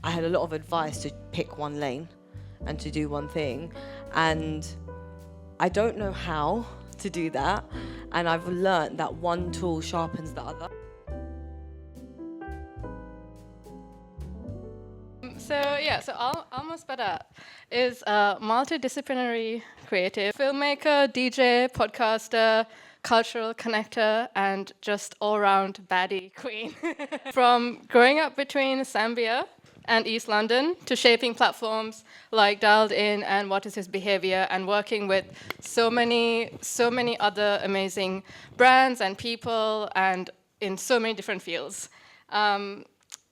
I had a lot of advice to pick one lane and to do one thing. And I don't know how to do that. And I've learned that one tool sharpens the other. So Almass Badat is a multidisciplinary creative filmmaker, DJ, podcaster, cultural connector, and just all-round baddie queen. From growing up between Zambia and East London to shaping platforms like Dialed In and What Is His Behaviour, and working with so many other amazing brands and people, and in so many different fields.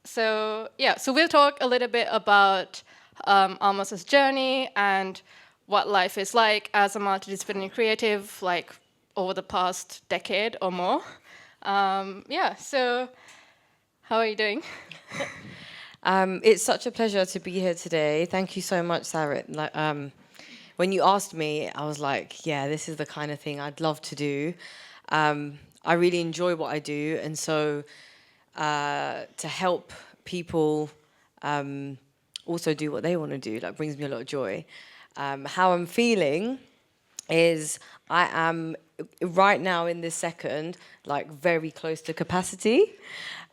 So we'll talk a little bit about Almass's journey and what life is like as a multidisciplinary creative, like over the past decade or more. So how are you doing? It's such a pleasure to be here today. Thank you so much, Sarith. When you asked me, I was like, yeah, this is the kind of thing I'd love to do. I really enjoy what I do, and so to help people also do what they want to do, brings me a lot of joy. How I'm feeling is I am right now in this second, very close to capacity.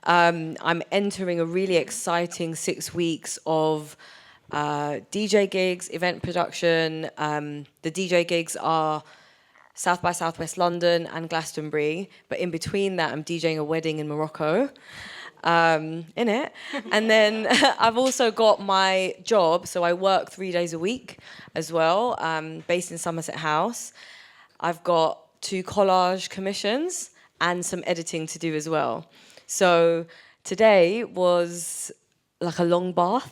I'm entering a really exciting 6 weeks of DJ gigs, event production. The DJ gigs are South by Southwest London and Glastonbury, but in between that, I'm DJing a wedding in Morocco. In it. And then I've also got my job, so I work 3 days a week as well, based in Somerset House. I've got 2 collage commissions and some editing to do as well. So today was like a long bath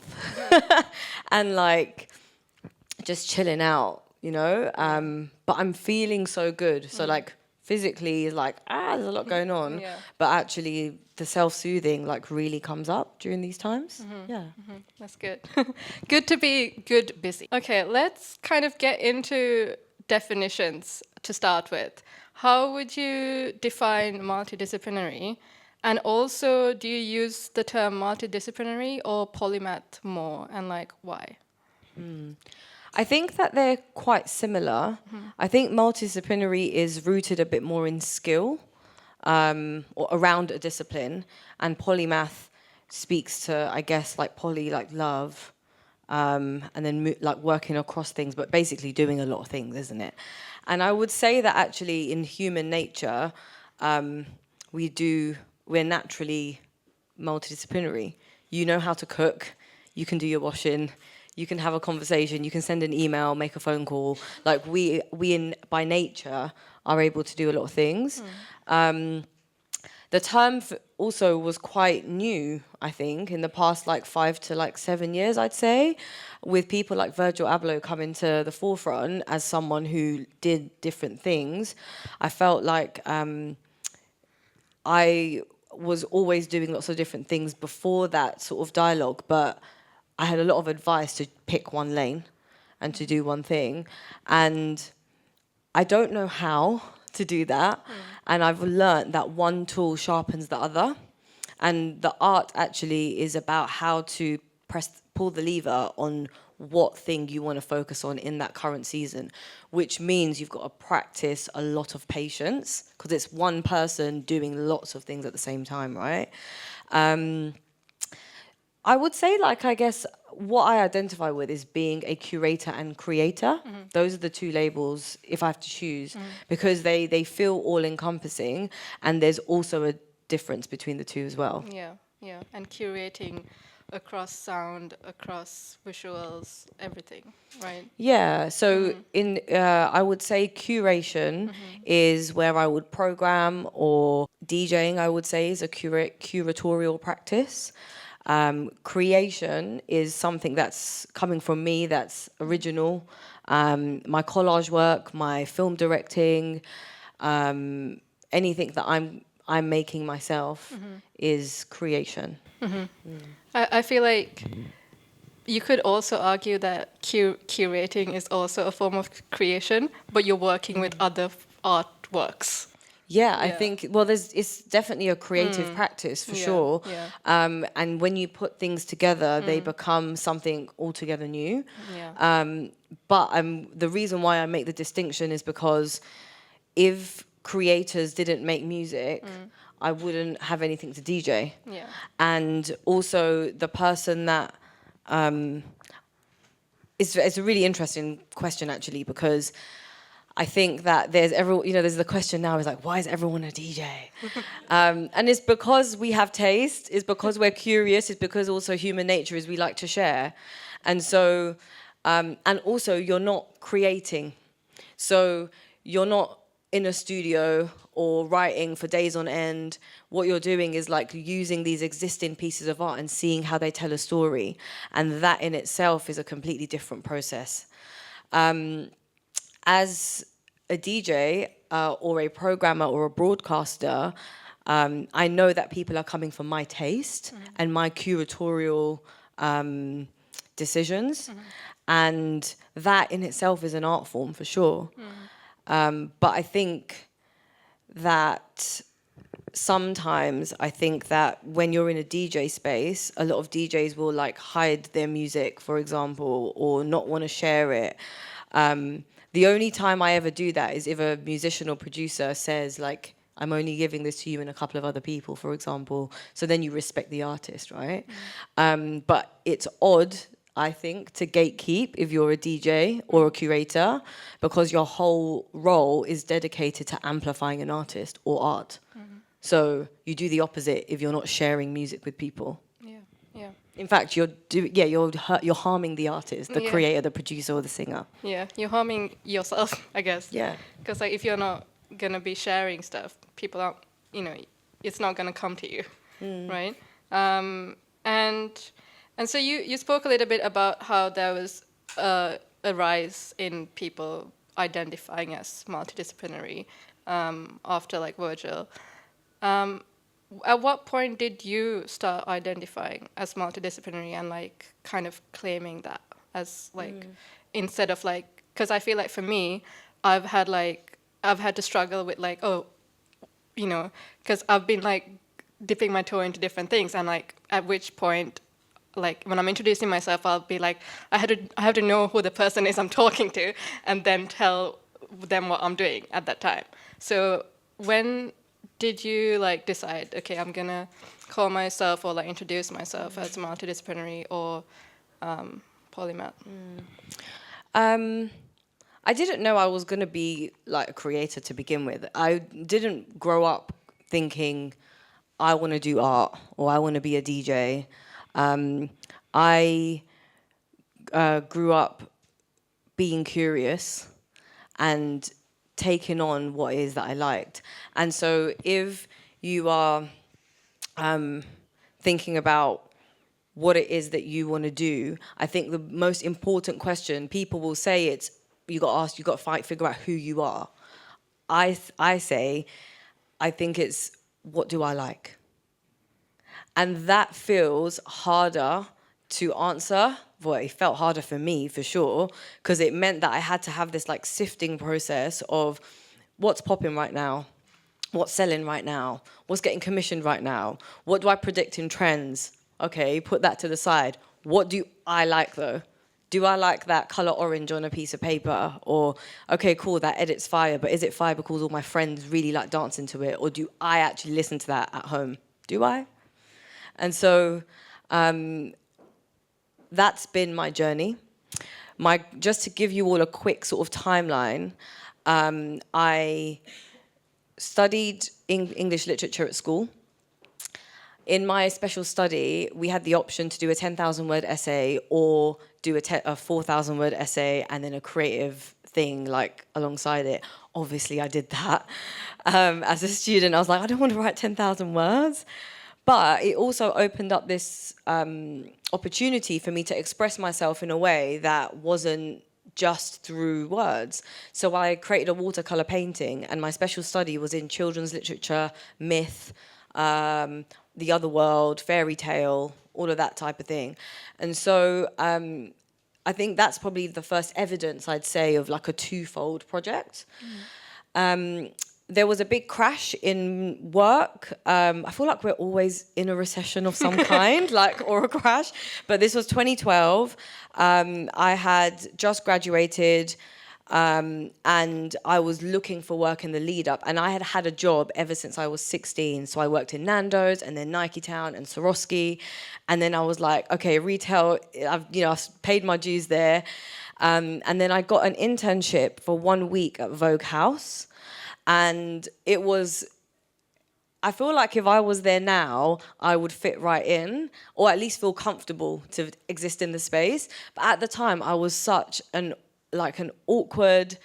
and just chilling out, but I'm feeling so good. So physically there's a lot going on, but actually the self-soothing really comes up during these times. That's good. Good to be busy. Okay, let's kind of get into definitions to start with. How would you define multidisciplinary? And also, do you use the term multidisciplinary or polymath more, and why? I think that they're quite similar. I think multidisciplinary is rooted a bit more in skill, or around a discipline, and polymath speaks to, I guess, poly, love, and then working across things, but basically doing a lot of things, isn't it? And I would say that actually in human nature, we're naturally multidisciplinary. You know how to cook, you can do your washing, you can have a conversation, you can send an email, make a phone call. We by nature are able to do a lot of things. The term also was quite new, I think, in the past 5 to 7 years, I'd say, with people like Virgil Abloh coming to the forefront as someone who did different things. I felt like I was always doing lots of different things before that sort of dialogue, but I had a lot of advice to pick one lane and to do one thing. And I don't know how to do that. And I've learned that one tool sharpens the other. And the art actually is about how to pull the lever on what thing you want to focus on in that current season, which means you've got to practice a lot of patience because it's one person doing lots of things at the same time, right? I would say, I guess, what I identify with is being a curator and creator. Those are the 2 labels, if I have to choose, because they feel all-encompassing, and there's also a difference between the 2 as well. Yeah, and curating across sound, across visuals, everything, right? Yeah, so I would say curation is where I would program, or DJing, I would say, is a curatorial practice. Creation is something that's coming from me, that's original. My collage work, my film directing, anything that I'm making myself is creation. I feel like you could also argue that curating is also a form of creation, but you're working with other artworks. Yeah, I Yeah. think, well, it's definitely a creative practice for Yeah, sure. yeah. And when you put things together, they become something altogether new. Yeah. But the reason why I make the distinction is because if creators didn't make music, I wouldn't have anything to DJ. Yeah. And also the person that it's a really interesting question actually, because I think that there's the question now is like, why is everyone a DJ? And it's because we have taste, it's because we're curious, it's because also human nature is we like to share. And so, and also you're not creating. So you're not in a studio or writing for days on end. What you're doing is like using these existing pieces of art and seeing how they tell a story. And that in itself is a completely different process. As a DJ or a programmer or a broadcaster, I know that people are coming for my taste and my curatorial decisions. And that in itself is an art form for sure. But I think that sometimes I think that when you're in a DJ space, a lot of DJs will like hide their music, for example, or not want to share it. The only time I ever do that is if a musician or producer says like, I'm only giving this to you and a couple of other people, for example. So then you respect the artist, right? But it's odd, I think, to gatekeep if you're a DJ or a curator, because your whole role is dedicated to amplifying an artist or art. So you do the opposite if you're not sharing music with people. Yeah. Yeah. In fact, you're harming the artist, the creator, the producer, or the singer. Yeah. You're harming yourself, I guess. Yeah. Because like if you're not gonna be sharing stuff, people aren't. It's not gonna come to you, right? And so you spoke a little bit about how there was a rise in people identifying as multidisciplinary after like Virgil. At what point did you start identifying as multidisciplinary and like kind of claiming that as like instead of like, because I feel like for me, I've had to struggle with like, because I've been like dipping my toe into different things, and like at which point, like when I'm introducing myself, I'll be like, I have to know who the person is I'm talking to, and then tell them what I'm doing at that time. So when did you like decide, okay, I'm gonna call myself or like introduce myself as multidisciplinary or polymath? I didn't know I was going to be like a creator to begin with. I didn't grow up thinking I want to do art or I want to be a DJ. I grew up being curious and taking on what it is that I liked. And so if you are thinking about what it is that you want to do, I think the most important question, people will say it's, you got to ask, you got to figure out who you are. I say, I think it's, what do I like? And that feels harder to answer. Well, it felt harder for me, for sure, because it meant that I had to have this like sifting process of what's popping right now, what's selling right now, what's getting commissioned right now, what do I predict in trends? Okay, put that to the side. What do I like though? Do I like that color orange on a piece of paper? Or, okay, cool, that edit's fire, but is it fire because all my friends really like dancing to it? Or do I actually listen to that at home? Do I? And so that's been my journey. Just to give you all a quick sort of timeline, I studied English literature at school. In my special study, we had the option to do a 10,000-word essay or do a 4,000-word essay and then a creative thing like alongside it. Obviously, I did that. As a student, I was like, I don't want to write 10,000 words. But it also opened up this opportunity for me to express myself in a way that wasn't just through words. So I created a watercolor painting, and my special study was in children's literature, myth, the other world, fairy tale, all of that type of thing. And so I think that's probably the first evidence, I'd say, of like a twofold project. there was a big crash in work. I feel like we're always in a recession of some kind, or a crash. But this was 2012. I had just graduated, and I was looking for work in the lead up. And I had had a job ever since I was 16. So I worked in Nando's and then Nike Town and Swarovski. And then I was like, okay, retail, I've paid my dues there. And then I got an internship for 1 week at Vogue House. And it was, I feel like if I was there now, I would fit right in, or at least feel comfortable to exist in the space. But at the time, I was such an awkward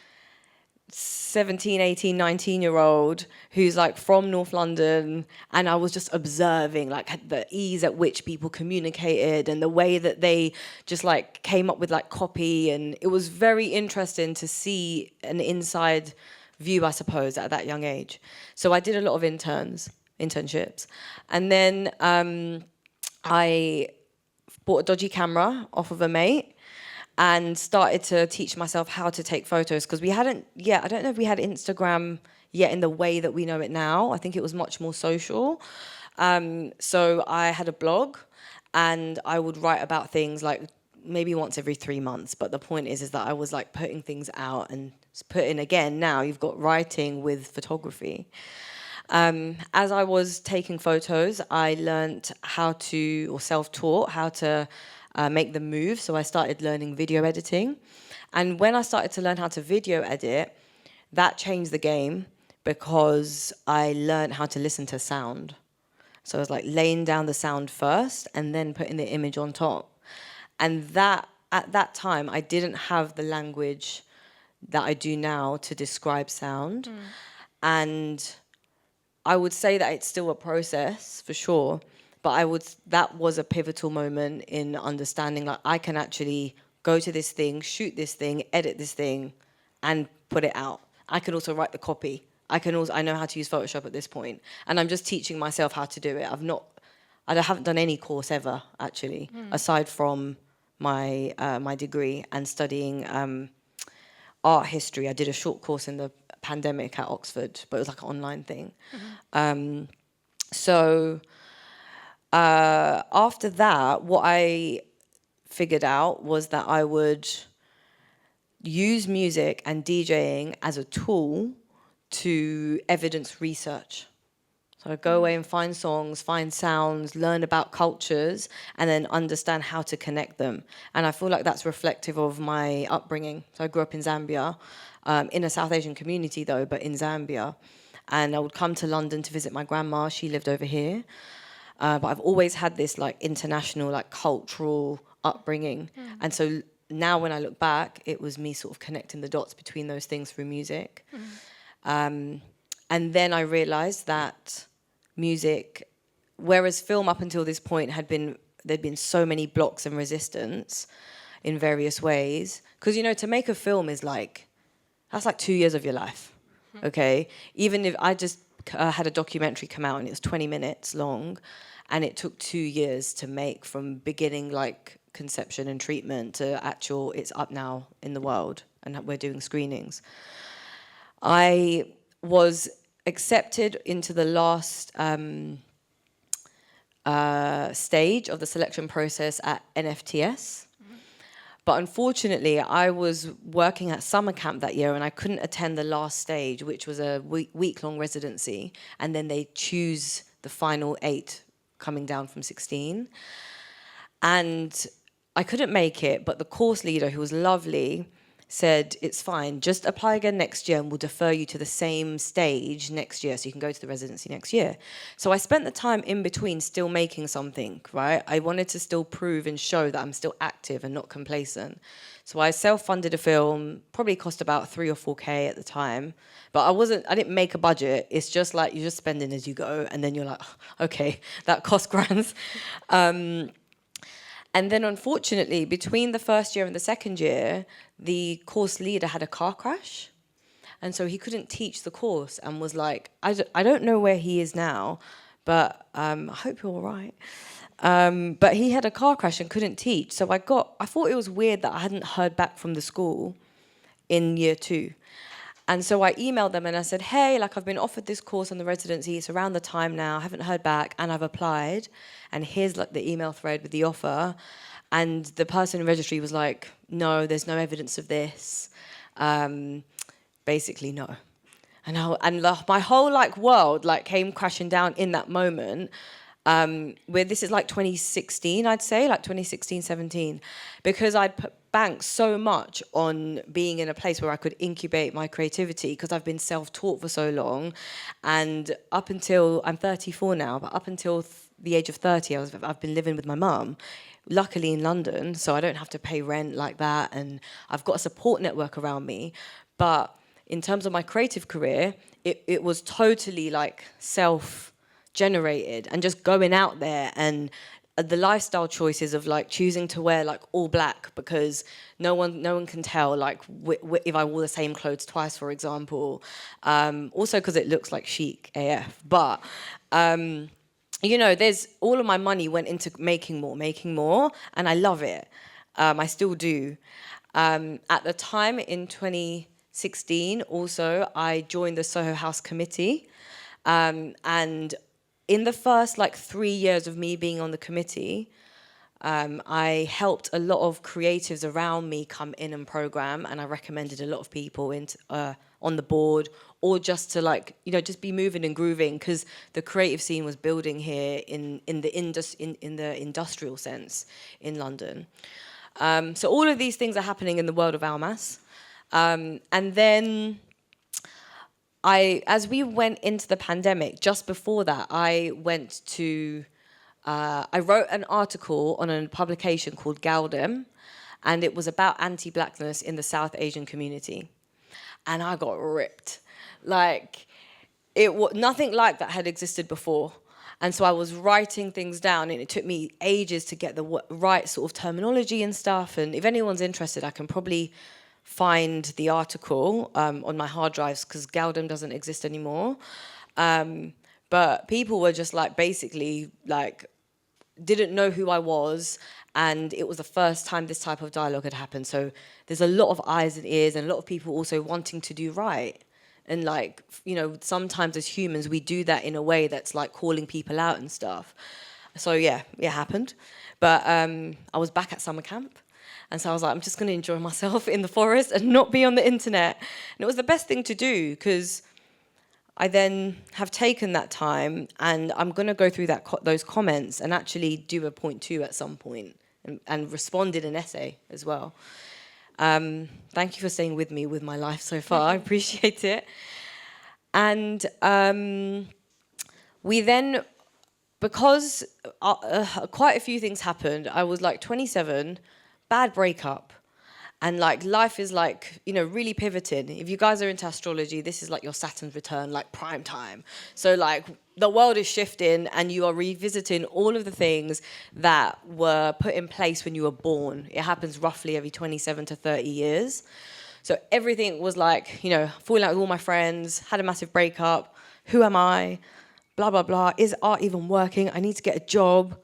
17, 18, 19-year-old who's from North London, and I was just observing the ease at which people communicated and the way that they just came up with copy, and it was very interesting to see an inside view, I suppose, at that young age. So I did a lot of internships. And then I bought a dodgy camera off of a mate and started to teach myself how to take photos, because I don't know if we had Instagram yet in the way that we know it now. I think it was much more social. So I had a blog, and I would write about things maybe once every 3 months. But the point is that I was putting things out and putting, again, now you've got writing with photography. As I was taking photos, I learned self-taught how to make them move. So I started learning video editing. And when I started to learn how to video edit, that changed the game, because I learned how to listen to sound. So I was laying down the sound first and then putting the image on top. And at that time, I didn't have the language that I do now to describe sound. And I would say that it's still a process, for sure. But that was a pivotal moment in understanding I can actually go to this thing, shoot this thing, edit this thing, and put it out. I can also write the copy. I know how to use Photoshop at this point. And I'm just teaching myself how to do it. I haven't done any course ever, actually, aside from my degree and studying art history. I did a short course in the pandemic at Oxford, but it was an online thing. So after that, what I figured out was that I would use music and DJing as a tool to evidence research. So I'd go away and find songs, find sounds, learn about cultures, and then understand how to connect them. And I feel like that's reflective of my upbringing. So I grew up in Zambia, in a South Asian community though, but in Zambia. And I would come to London to visit my grandma. She lived over here. But I've always had this international, cultural upbringing. And so now when I look back, it was me sort of connecting the dots between those things through music. And then I realized that music, whereas film up until this point there'd been so many blocks and resistance in various ways. Because, to make a film is that's 2 years of your life, okay? Even if I just had a documentary come out and it was 20 minutes long, and it took 2 years to make, from beginning conception and treatment to actual, it's up now in the world and we're doing screenings. I was accepted into the last stage of the selection process at NFTS. But unfortunately, I was working at summer camp that year and I couldn't attend the last stage, which was a week-long residency. And then they choose the final 8 coming down from 16. And I couldn't make it, but the course leader, who was lovely, said, it's fine, just apply again next year and we'll defer you to the same stage next year so you can go to the residency next year. So I spent the time in between still making something, right? I wanted to still prove and show that I'm still active and not complacent. So I self-funded a film, probably cost about 3 or 4K at the time, but I didn't make a budget. It's just you're just spending as you go, and then you're like, okay, that cost grand. And then unfortunately, between the first year and the second year, the course leader had a car crash. And so he couldn't teach the course and was like, I don't know where he is now, but I hope you're all right. But he had a car crash and couldn't teach. So I thought it was weird that I hadn't heard back from the school in year 2. And so I emailed them and I said, hey, like I've been offered this course on the residency. It's around the time now. I haven't heard back and I've applied. And here's like the email thread with the offer. And the person in registry was like, no, there's no evidence of this. Basically, no. My whole like world like came crashing down in that moment. Where this is like 2016, I'd say, like 2016, 17, because I'd banked so much on being in a place where I could incubate my creativity because I've been self-taught for so long. And up until, I'm 34 now, but up until the age of 30, I've been living with my mum, luckily in London, so I don't have to pay rent like that. And I've got a support network around me. But in terms of my creative career, it was totally like self-generated and just going out there, and the lifestyle choices of like choosing to wear like all black because no one can tell like if I wore the same clothes twice, for example. Also because it looks like chic AF. But you know, there's all of my money went into making more, and I love it. I still do. At the time in 2016, also I joined the Soho House committee, and in the first like 3 years of me being on the committee, I helped a lot of creatives around me come in and program, and I recommended a lot of people on the board, or just to like, you know, just be moving and grooving, because the creative scene was building here in the industrial sense in London. So all of these things are happening in the world of Almass. And then as we went into the pandemic, just before that, I wrote an article on a publication called Galdem, and it was about anti-blackness in the South Asian community. And I got ripped. Like, nothing like that had existed before. And so I was writing things down, and it took me ages to get the right sort of terminology and stuff. And if anyone's interested, I can probably find the article on my hard drives, because Galdem doesn't exist anymore. But people were just like, basically like, didn't know who I was, and it was the first time this type of dialogue had happened. So there's a lot of eyes and ears, and a lot of people also wanting to do right. And like, you know, sometimes as humans, we do that in a way that's like calling people out and stuff. So yeah, it happened. But I was back at summer camp. And so I was like, I'm just going to enjoy myself in the forest and not be on the internet. And it was the best thing to do, because I then have taken that time, and I'm going to go through those comments and actually do a point 2 at some point, and respond in an essay as well. Thank you for staying with me with my life so far. I appreciate it. And we then, because quite a few things happened, I was like 27, bad breakup, and like life is like, you know, really pivoting. If you guys are into astrology, this is like your Saturn's return, like prime time. So like the world is shifting, and you are revisiting all of the things that were put in place when you were born. It happens roughly every 27 to 30 years. So everything was like, you know, falling out with all my friends, had a massive breakup. Who am I? Blah, blah, blah. Is art even working? I need to get a job.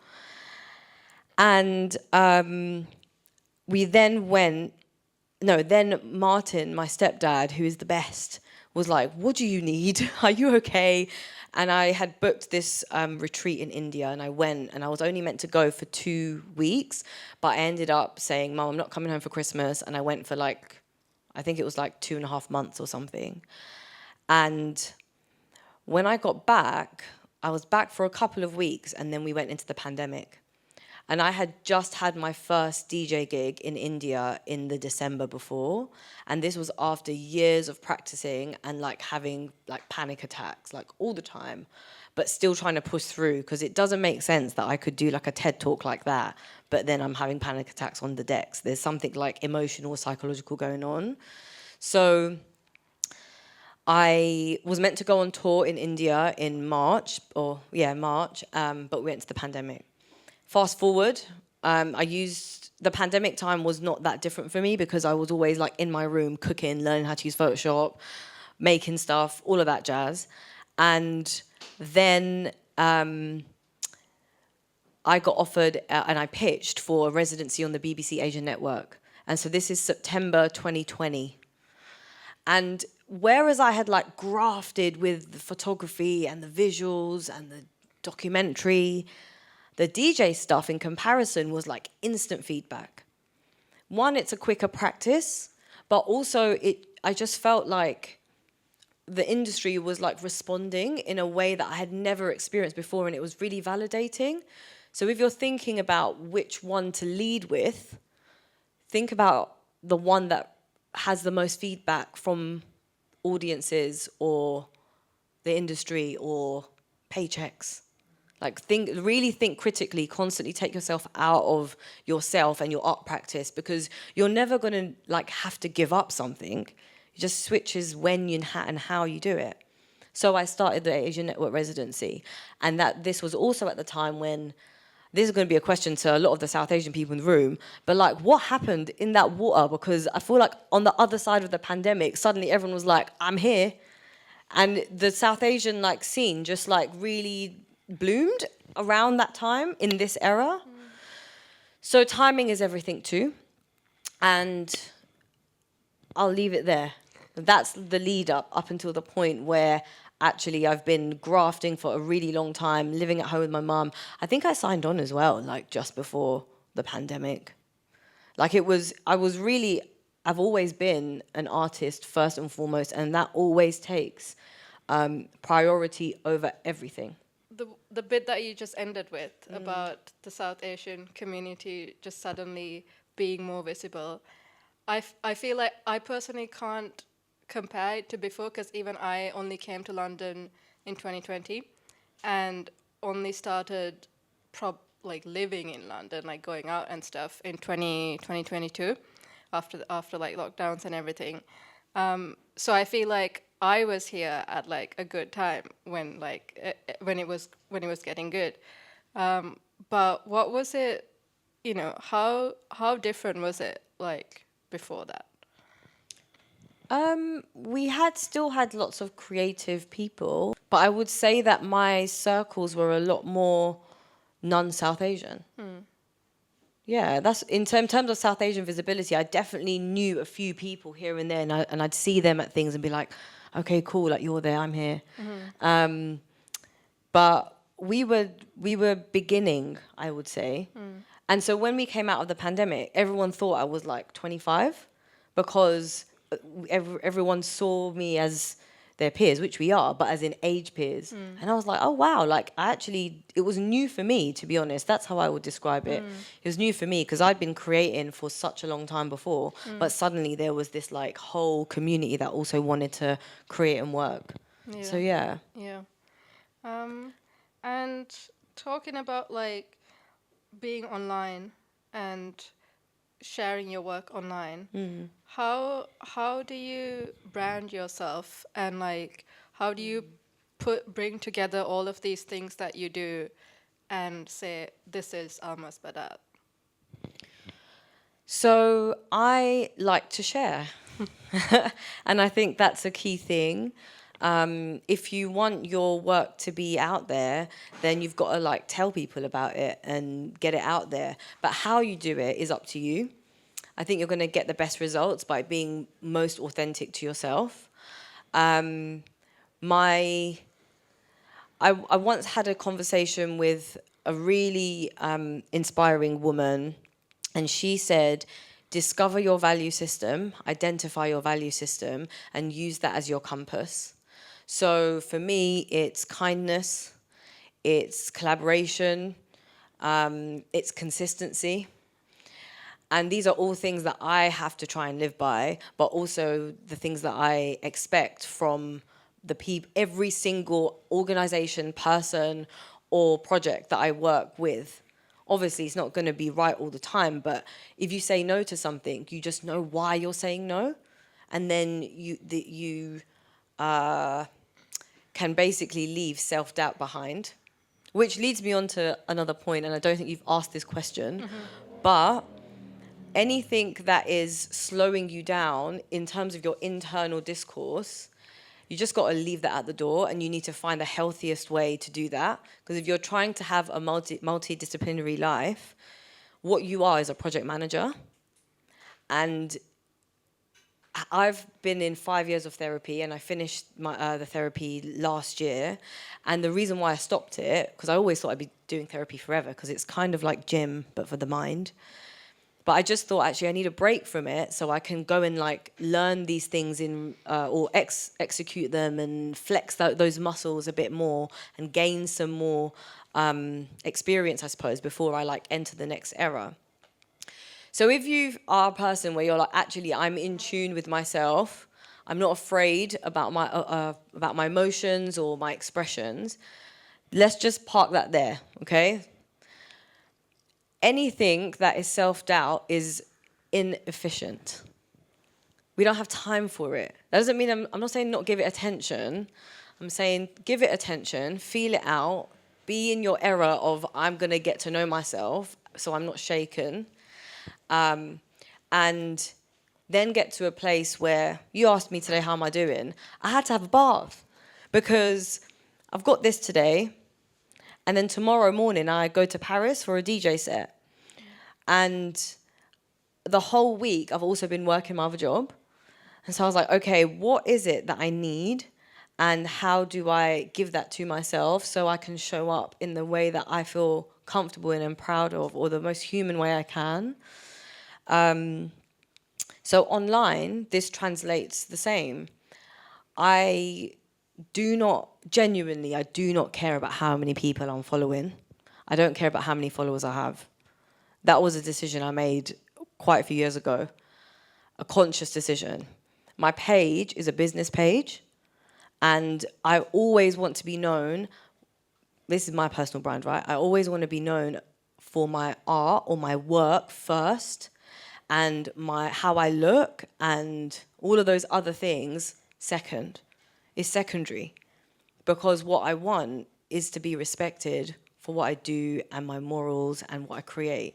And then Martin, my stepdad, who is the best, was like, what do you need? Are you okay? And I had booked this retreat in India, and I went, and I was only meant to go for 2 weeks, but I ended up saying, Mum, I'm not coming home for Christmas. And I went for like, I think it was like 2.5 months or something. And when I got back, I was back for a couple of weeks, and then we went into the pandemic. And I had just had my first DJ gig in India in the December before. And this was after years of practicing and like having like panic attacks like all the time, but still trying to push through, because it doesn't make sense that I could do like a TED talk like that, but then I'm having panic attacks on the decks. There's something like emotional, psychological going on. So I was meant to go on tour in India in March, but we went to the pandemic. Fast forward, the pandemic time was not that different for me, because I was always like in my room cooking, learning how to use Photoshop, making stuff, all of that jazz. And then I got offered and I pitched for a residency on the BBC Asian Network. And so this is September 2020. And whereas I had like grafted with the photography and the visuals and the documentary, the DJ stuff in comparison was like instant feedback. One, it's a quicker practice, but also I just felt like the industry was like responding in a way that I had never experienced before, and it was really validating. So if you're thinking about which one to lead with, think about the one that has the most feedback from audiences or the industry or paychecks. Like really think critically, constantly take yourself out of yourself and your art practice, because you're never gonna like have to give up something. It just switches when and how you do it. So I started the Asian Network residency, and this was also at the time when, this is going to be a question to a lot of the South Asian people in the room, but like what happened in that water? Because I feel like on the other side of the pandemic, suddenly everyone was like, I'm here. And the South Asian like scene just like really bloomed around that time in this era. So timing is everything too. And I'll leave it there. That's the lead up until the point where actually I've been grafting for a really long time, living at home with my mum. I think I signed on as well, like just before the pandemic. Like I've always been an artist first and foremost, and that always takes priority over everything. The bit that you just ended with about the South Asian community just suddenly being more visible, I feel like I personally can't compare it to before, because even I only came to London in 2020 and only started living in London, like going out and stuff in 2022 after like lockdowns and everything. So I feel like I was here at like a good time when it was getting good. But what was it, how different was it like before that? We still had lots of creative people, but I would say that my circles were a lot more non-South Asian. Yeah, that's in terms of South Asian visibility. I definitely knew a few people here and there, and I'd see them at things and be like, okay, cool, like you're there, I'm here. But we were beginning, I would say. And so when we came out of the pandemic, everyone thought I was like 25, because everyone saw me as their peers, which we are, but as in age peers. And I was like, oh wow, like it was new for me, to be honest. That's how I would describe it. It was new for me because I'd been creating for such a long time before, but suddenly there was this like whole community that also wanted to create and work. Yeah. So yeah. Yeah. And talking about like being online and sharing your work online, how do you brand yourself, and like how do you bring together all of these things that you do and say, this is Almass Badat? So I like to share. And I think that's a key thing. If you want your work to be out there, then you've got to like tell people about it and get it out there. But how you do it is up to you. I think you're going to get the best results by being most authentic to yourself. I once had a conversation with a really inspiring woman, and she said, discover your value system, identify your value system, and use that as your compass. So for me, it's kindness, it's collaboration, it's consistency. And these are all things that I have to try and live by, but also the things that I expect from every single organization, person, or project that I work with. Obviously, it's not going to be right all the time, but if you say no to something, you just know why you're saying no, and then you can basically leave self-doubt behind, which leads me on to another point, and I don't think you've asked this question, but anything that is slowing you down in terms of your internal discourse, you just got to leave that at the door, and you need to find the healthiest way to do that. Because if you're trying to have a multidisciplinary life, what you are is a project manager. And I've been in 5 years of therapy, and I finished the therapy last year. And the reason why I stopped it, because I always thought I'd be doing therapy forever, because it's kind of like gym, but for the mind. But I just thought, actually, I need a break from it so I can go and like learn these things or execute them and flex those muscles a bit more and gain some more experience, I suppose, before I like enter the next era. So if you are a person where you're like, actually, I'm in tune with myself, I'm not afraid about my emotions or my expressions, let's just park that there, okay? Anything that is self-doubt is inefficient. We don't have time for it. That doesn't mean I'm not saying not give it attention. I'm saying give it attention, feel it out, be in your era of I'm going to get to know myself so I'm not shaken. And then get to a place where you asked me today, how am I doing? I had to have a bath because I've got this today. And then tomorrow morning, I go to Paris for a DJ set. And the whole week, I've also been working my other job. And so I was like, okay, what is it that I need? And how do I give that to myself so I can show up in the way that I feel comfortable in and proud of, or the most human way I can? So online, this translates the same. I do not care about how many people I'm following. I don't care about how many followers I have. That was a decision I made quite a few years ago, a conscious decision. My page is a business page, and I always want to be known, this is my personal brand, right? I always want to be known for my art or my work first, and how I look and all of those other things second. Is secondary, because what I want is to be respected for what I do and my morals and what I create.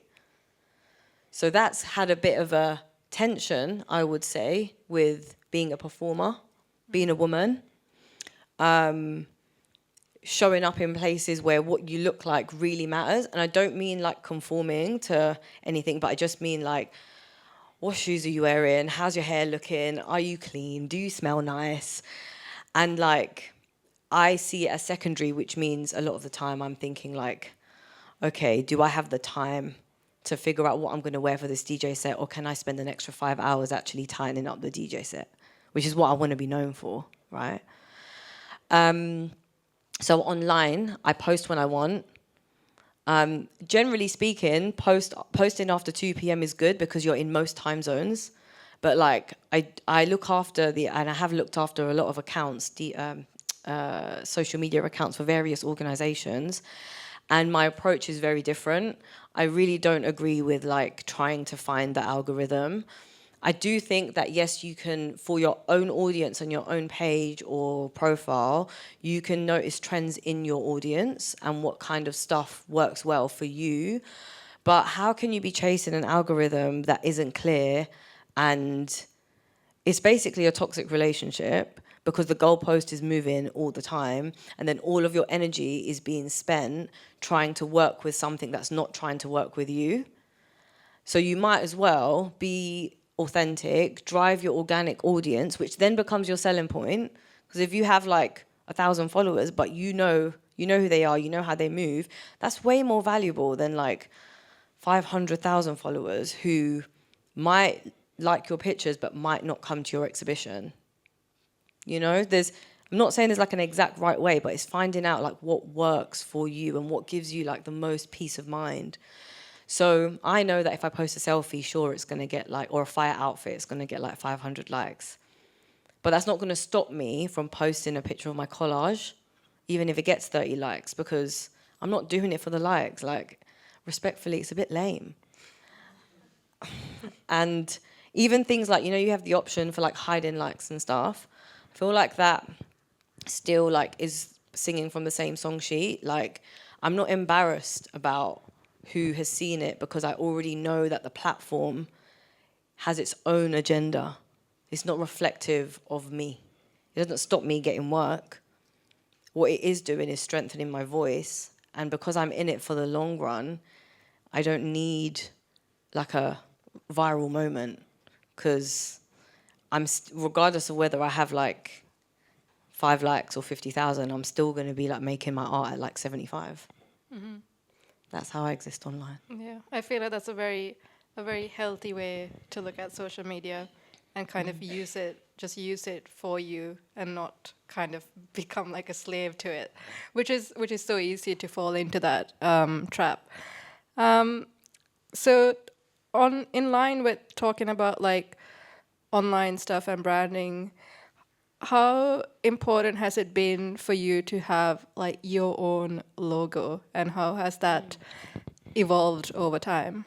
So that's had a bit of a tension, I would say, with being a performer, being a woman, showing up in places where what you look like really matters. And I don't mean like conforming to anything, but I just mean like, what shoes are you wearing? How's your hair looking? Are you clean? Do you smell nice? And like, I see it as secondary, which means a lot of the time I'm thinking like, okay, do I have the time to figure out what I'm going to wear for this DJ set, or can I spend an extra 5 hours actually tightening up the DJ set, which is what I want to be known for, right? So online, I post when I want. Generally speaking, posting after 2 p.m. is good because you're in most time zones. But like I look after and I have looked after a lot of accounts, social media accounts for various organizations. And my approach is very different. I really don't agree with like trying to find the algorithm. I do think that, yes, you can, for your own audience on your own page or profile, you can notice trends in your audience and what kind of stuff works well for you. But how can you be chasing an algorithm that isn't clear, and it's basically a toxic relationship because the goalpost is moving all the time, and then all of your energy is being spent trying to work with something that's not trying to work with you. So you might as well be authentic, drive your organic audience, which then becomes your selling point. Because if you have like 1,000 followers, but you know who they are, you know how they move, that's way more valuable than like 500,000 followers who might like your pictures but might not come to your exhibition. You know, I'm not saying there's like an exact right way, but it's finding out like what works for you and what gives you like the most peace of mind. So I know that if I post a selfie, sure, it's going to get like, or a fire outfit, it's going to get like 500 likes. But that's not going to stop me from posting a picture of my collage, even if it gets 30 likes, because I'm not doing it for the likes. Like, respectfully, it's a bit lame. And even things like, you have the option for like hiding likes and stuff. I feel like that still like is singing from the same song sheet. Like, I'm not embarrassed about who has seen it because I already know that the platform has its own agenda. It's not reflective of me. It doesn't stop me getting work. What it is doing is strengthening my voice. And because I'm in it for the long run, I don't need like a viral moment, because regardless of whether I have like 5 likes or 50,000, I'm still going to be like making my art at like 75. That's how I exist online. Yeah, I feel like that's a very healthy way to look at social media, and kind of use it for you, and not kind of become like a slave to it, which is so easy to fall into that trap. So, in line with talking about like online stuff and branding, how important has it been for you to have like your own logo, and how has that evolved over time?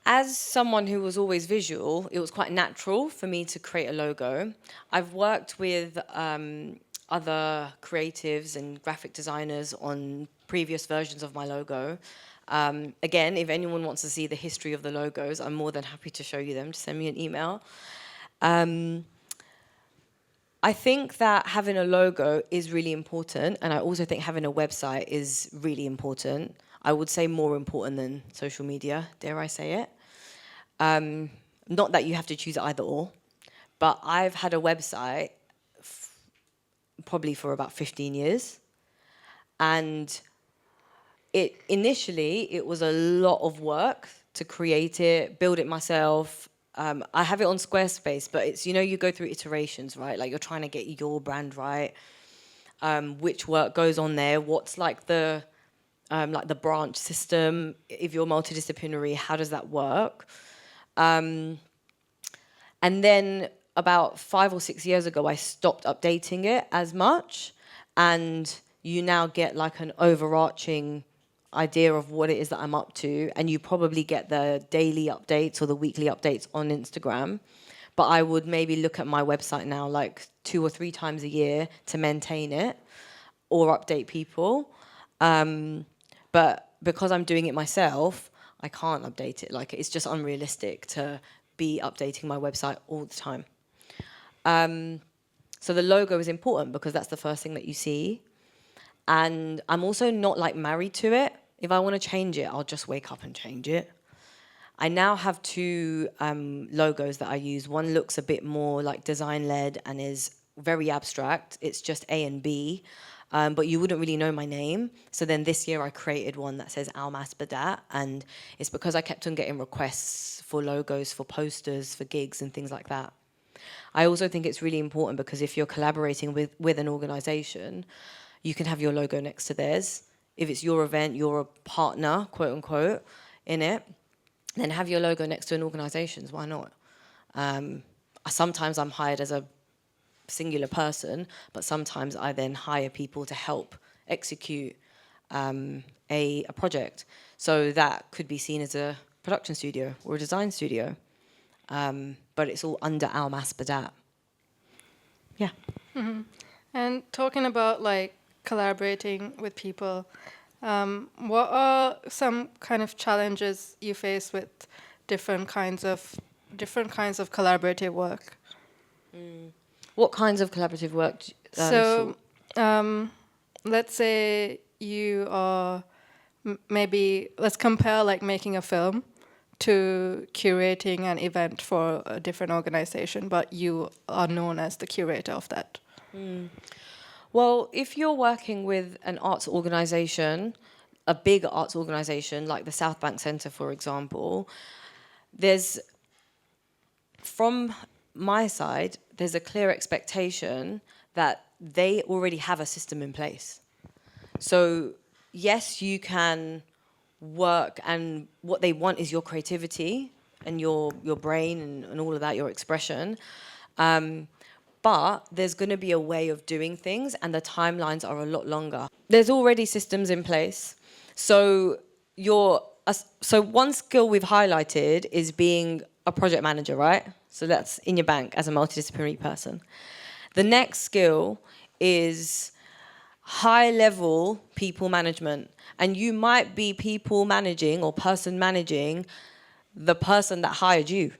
As someone who was always visual, it was quite natural for me to create a logo. I've worked with other creatives and graphic designers on previous versions of my logo. Again, if anyone wants to see the history of the logos, I'm more than happy to show you them. Just send me an email. I think that having a logo is really important, and I also think having a website is really important. I would say more important than social media, dare I say it. Not that you have to choose either or, but I've had a website probably for about 15 years. And initially, it was a lot of work to create it, build it myself. I have it on Squarespace, but it's, you go through iterations, right? Like you're trying to get your brand right, which work goes on there, what's like the branch system. If you're multidisciplinary, how does that work? And then about 5 or 6 years ago, I stopped updating it as much, and you now get like an overarching idea of what it is that I'm up to, and you probably get the daily updates or the weekly updates on Instagram. But I would maybe look at my website now like 2 or 3 times a year to maintain it or update people. But because I'm doing it myself, I can't update it. Like, it's just unrealistic to be updating my website all the time. So the logo is important because that's the first thing that you see. And I'm also not like married to it. If I want to change it, I'll just wake up and change it. I now have 2 logos that I use. One looks a bit more like design-led and is very abstract. It's just A and B, but you wouldn't really know my name. So then this year I created one that says Almass Badat, and it's because I kept on getting requests for logos, for posters, for gigs and things like that. I also think it's really important because if you're collaborating with an organization, you can have your logo next to theirs. If it's your event, you're a partner, quote unquote, in it, then have your logo next to an organization's. Why not? Sometimes I'm hired as a singular person, but sometimes I then hire people to help execute a project. So that could be seen as a production studio or a design studio. But it's all under Almass Badat. Yeah. Mm-hmm. And talking about like collaborating with people, what are some kind of challenges you face with different kinds of collaborative work? What kinds of collaborative work? Let's say you are maybe, let's compare like making a film to curating an event for a different organization, but you are known as the curator of that. Well, if you're working with an arts organization, a big arts organization like the South Bank Centre, for example, from my side, there's a clear expectation that they already have a system in place. So yes, you can work, and what they want is your creativity and your brain and all of that, your expression. But there's going to be a way of doing things, and the timelines are a lot longer. There's already systems in place. So one skill we've highlighted is being a project manager, right? So that's in your bank as a multidisciplinary person. The next skill is high-level people management. And you might be people managing or person managing the person that hired you.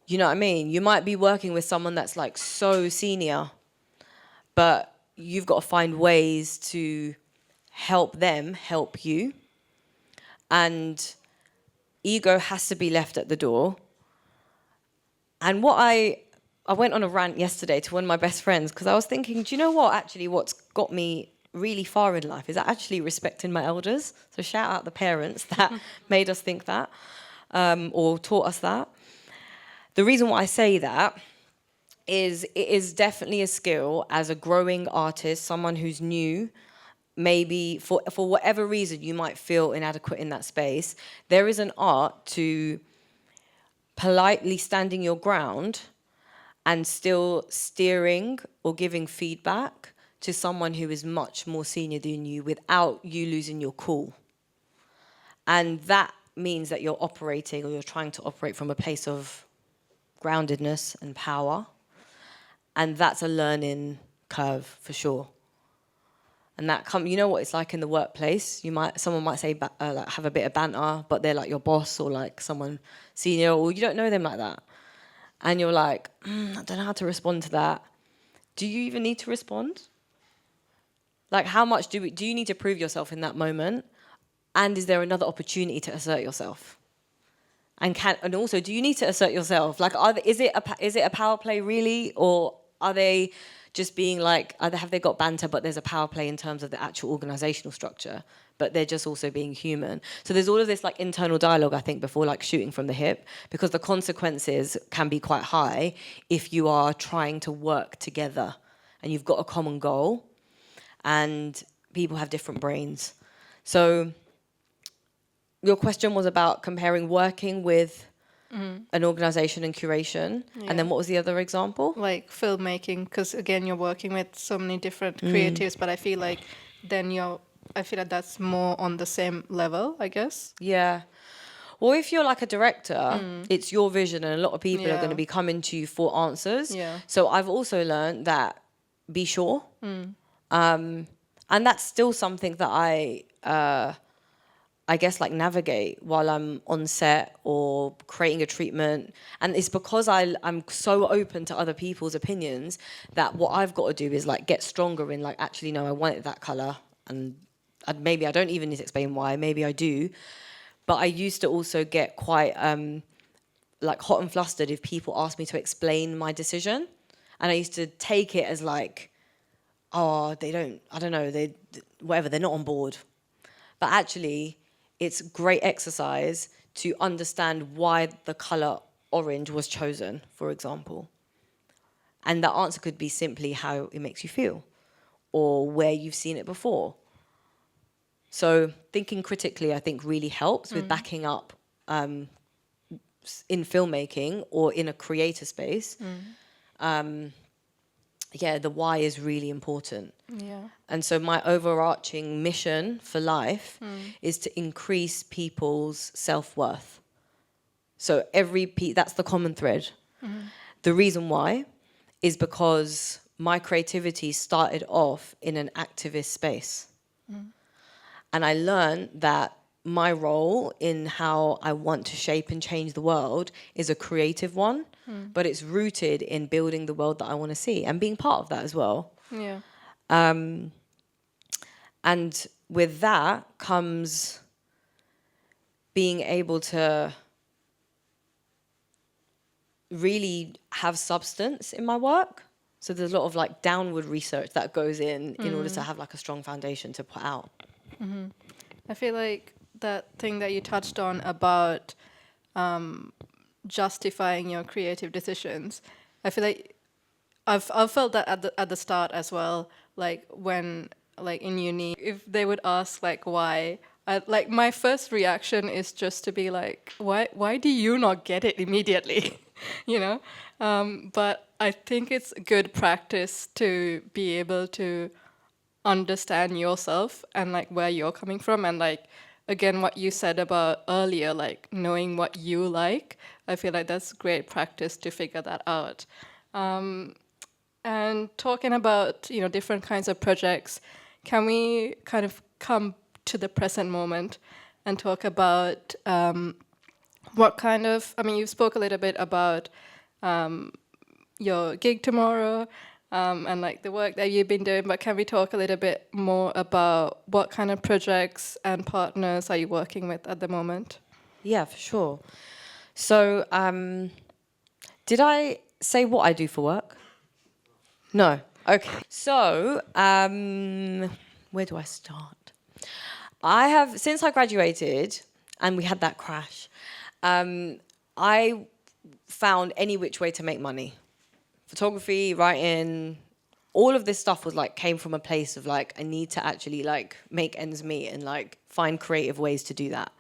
You know what I mean? You might be working with someone that's like so senior, but you've got to find ways to help them help you. And ego has to be left at the door. And I went on a rant yesterday to one of my best friends because I was thinking, do you know what? Actually, what's got me really far in life is actually respecting my elders. So shout out the parents that made us think that or taught us that. The reason why I say that is it is definitely a skill as a growing artist, someone who's new. Maybe for whatever reason you might feel inadequate in that space, there is an art to politely standing your ground and still steering or giving feedback to someone who is much more senior than you without you losing your cool. And that means that you're operating or you're trying to operate from a place of groundedness and power. And that's a learning curve for sure. And that you know what it's like in the workplace. Someone might say like have a bit of banter, but they're like your boss or like someone senior, or you don't know them like that, and you're like, I don't know how to respond to that. Do you even need to respond? Like, how much do you need to prove yourself in that moment? And is there another opportunity to assert yourself? And also, do you need to assert yourself? Like, is it a power play really, or are they just being like, either have they got banter, but there's a power play in terms of the actual organizational structure, but they're just also being human. So there's all of this like internal dialogue, I think, before like shooting from the hip, because the consequences can be quite high if you are trying to work together and you've got a common goal and people have different brains. So your question was about comparing working with an organization and curation. Yeah. And then what was the other example? Like filmmaking, because again, you're working with so many different creatives, but I feel like that's more on the same level, I guess. Yeah. Well, if you're like a director, it's your vision and a lot of people are going to be coming to you for answers. Yeah. So I've also learned that be sure. And that's still something that I guess like navigate while I'm on set or creating a treatment. And it's because I'm so open to other people's opinions that what I've got to do is like get stronger in like, actually, no, I want it that color. And maybe I don't even need to explain why, maybe I do. But I used to also get quite like hot and flustered if people asked me to explain my decision. And I used to take it as like, oh, they're not on board. But actually, it's great exercise to understand why the color orange was chosen, for example. And the answer could be simply how it makes you feel or where you've seen it before. So thinking critically, I think, really helps with backing up in filmmaking or in a creator space. The why is really important. Yeah. And so my overarching mission for life is to increase people's self-worth. So that's the common thread. The reason why is because my creativity started off in an activist space. And I learned that my role in how I want to shape and change the world is a creative one, but it's rooted in building the world that I want to see and being part of that as well. Yeah. And with that comes being able to really have substance in my work. So there's a lot of like downward research that goes in order to have like a strong foundation to put out. I feel like that thing that you touched on about justifying your creative decisions, I feel like I've felt that at the start as well. Like when like in uni, if they would ask like why, like my first reaction is just to be like, why do you not get it immediately? You know, but I think it's good practice to be able to understand yourself and like where you're coming from, and like again what you said about earlier, like knowing what you like. I feel like that's great practice to figure that out. And talking about different kinds of projects, can we kind of come to the present moment and talk about what kind of, you spoke a little bit about your gig tomorrow and like the work that you've been doing, but can we talk a little bit more about what kind of projects and partners are you working with at the moment? Yeah, for sure. So Did I say what I do for work? No. Okay. So, where do I start? Since I graduated and we had that crash, I found any which way to make money. Photography, writing, all of this stuff was like, came from a place of like, I need to actually like make ends meet and like find creative ways to do that.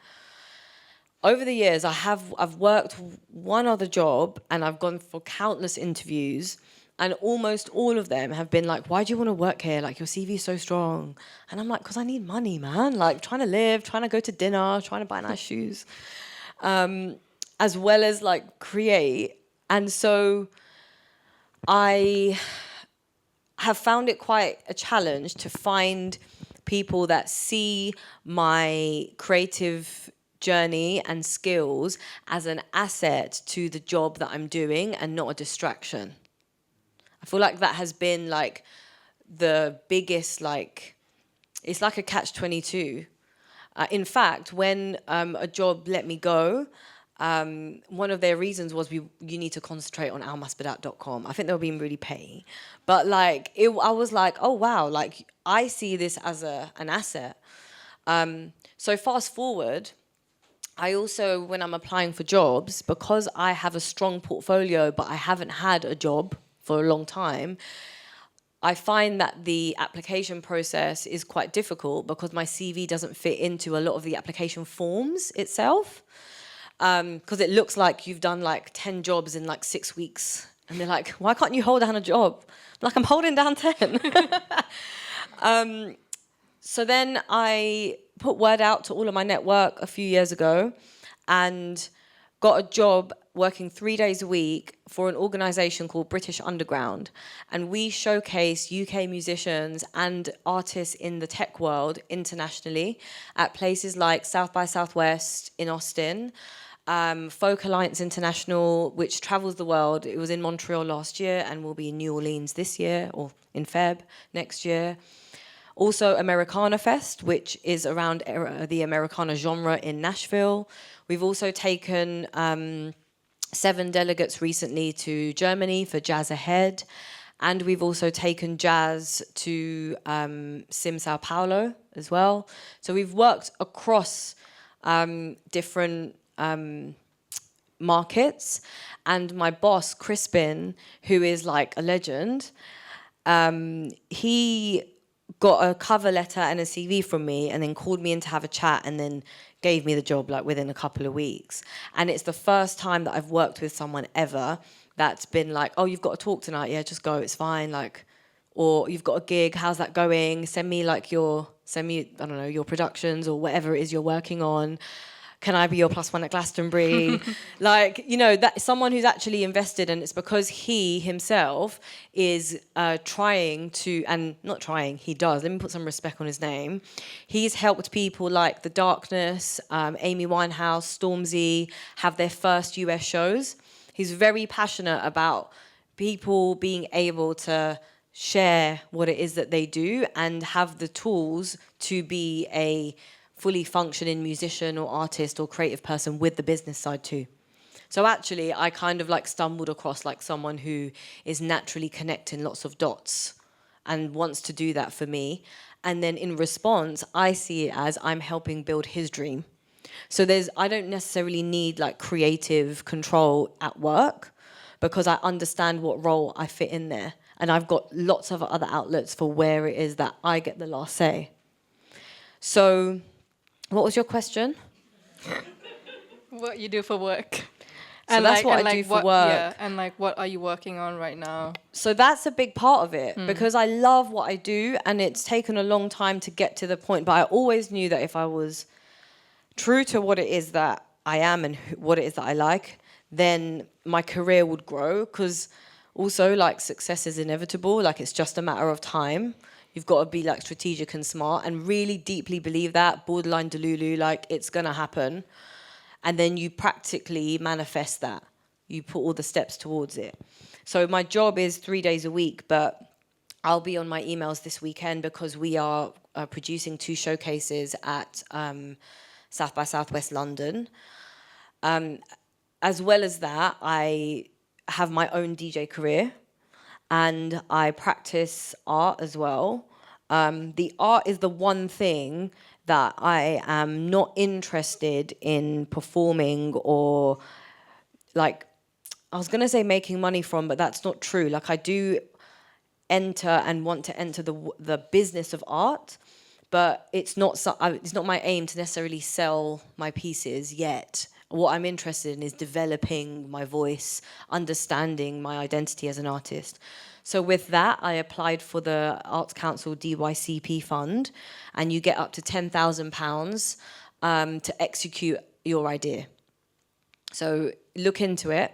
Over the years, I've worked one other job and I've gone for countless interviews, and almost all of them have been like, why do you want to work here? Like, your CV is so strong. And I'm like, because I need money, man. Like, trying to live, trying to go to dinner, trying to buy nice shoes, as well as like create. And so I have found it quite a challenge to find people that see my creative journey and skills as an asset to the job that I'm doing and not a distraction. I feel like that has been like the biggest, like, it's like a catch-22. In fact, when a job let me go, one of their reasons was you need to concentrate on almassbadat.com. I think they were being really petty. But like, I was like, oh wow, like I see this as an asset. So fast forward, I also, when I'm applying for jobs, because I have a strong portfolio, but I haven't had a job for a long time, I find that the application process is quite difficult because my CV doesn't fit into a lot of the application forms itself. Because it looks like you've done like 10 jobs in like 6 weeks. And they're like, why can't you hold down a job? Like, I'm holding down 10. So then I put word out to all of my network a few years ago and got a job working 3 days a week for an organisation called British Underground. And we showcase UK musicians and artists in the tech world internationally at places like South by Southwest in Austin, Folk Alliance International, which travels the world. It was in Montreal last year and will be in New Orleans this year, or in Feb next year. Also Americana Fest, which is around the Americana genre in Nashville. We've also taken 7 delegates recently to Germany for Jazz Ahead. And we've also taken jazz to Sim Sao Paulo as well. So we've worked across different markets. And my boss, Crispin, who is like a legend, he got a cover letter and a CV from me and then called me in to have a chat and then gave me the job like within a couple of weeks. And it's the first time that I've worked with someone ever that's been like, oh, you've got to talk tonight. Yeah, just go. It's fine. Like, or you've got a gig. How's that going? Send me, I don't know, your productions or whatever it is you're working on. Can I be your +1 at Glastonbury? Like, you know, that someone who's actually invested, and it's because he himself is trying to, and not trying, he does. Let me put some respect on his name. He's helped people like The Darkness, Amy Winehouse, Stormzy have their first US shows. He's very passionate about people being able to share what it is that they do and have the tools to be a fully functioning musician or artist or creative person with the business side too. So actually, I kind of like stumbled across like someone who is naturally connecting lots of dots and wants to do that for me. And then in response, I see it as I'm helping build his dream. So I don't necessarily need like creative control at work because I understand what role I fit in there. And I've got lots of other outlets for where it is that I get the last say. So what was your question? What you do for work. So and that's what I do for work. Yeah, and like what are you working on right now? So that's a big part of it because I love what I do and it's taken a long time to get to the point. But I always knew that if I was true to what it is that I am and what it is that I like, then my career would grow because also like success is inevitable. Like it's just a matter of time. You've got to be like strategic and smart and really deeply believe that, borderline delulu, like it's going to happen. And then you practically manifest that. You put all the steps towards it. So my job is 3 days a week, but I'll be on my emails this weekend because we are producing 2 showcases at South by Southwest London. As well as that, I have my own DJ career, and I practice art as well. The art is the one thing that I am not interested in performing or, like, I was going to say making money from, but that's not true. Like, I do enter and want to enter the business of art, but it's not my aim to necessarily sell my pieces yet. What I'm interested in is developing my voice, understanding my identity as an artist. So with that, I applied for the Arts Council DYCP fund, and you get up to £10,000 to execute your idea. So look into it,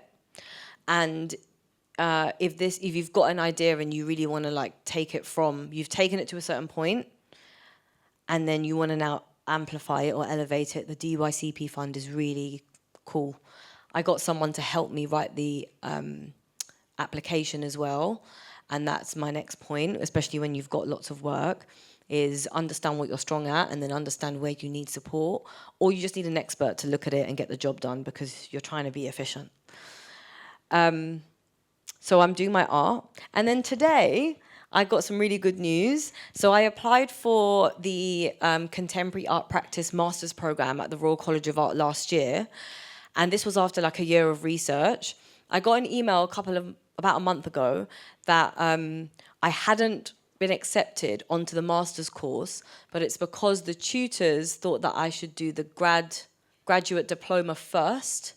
and if you've got an idea and you really want to like take it from, you've taken it to a certain point, and then you want to now amplify it or elevate it, the DYCP fund is really cool. I got someone to help me write the application as well, and that's my next point, especially when you've got lots of work, is understand what you're strong at and then understand where you need support, or you just need an expert to look at it and get the job done because you're trying to be efficient. So I'm doing my art, and then today I got some really good news. So I applied for the Contemporary Art Practice Master's Programme at the Royal College of Art last year, and this was after like a year of research. I got an email about a month ago that I hadn't been accepted onto the master's course, but it's because the tutors thought that I should do the graduate diploma first,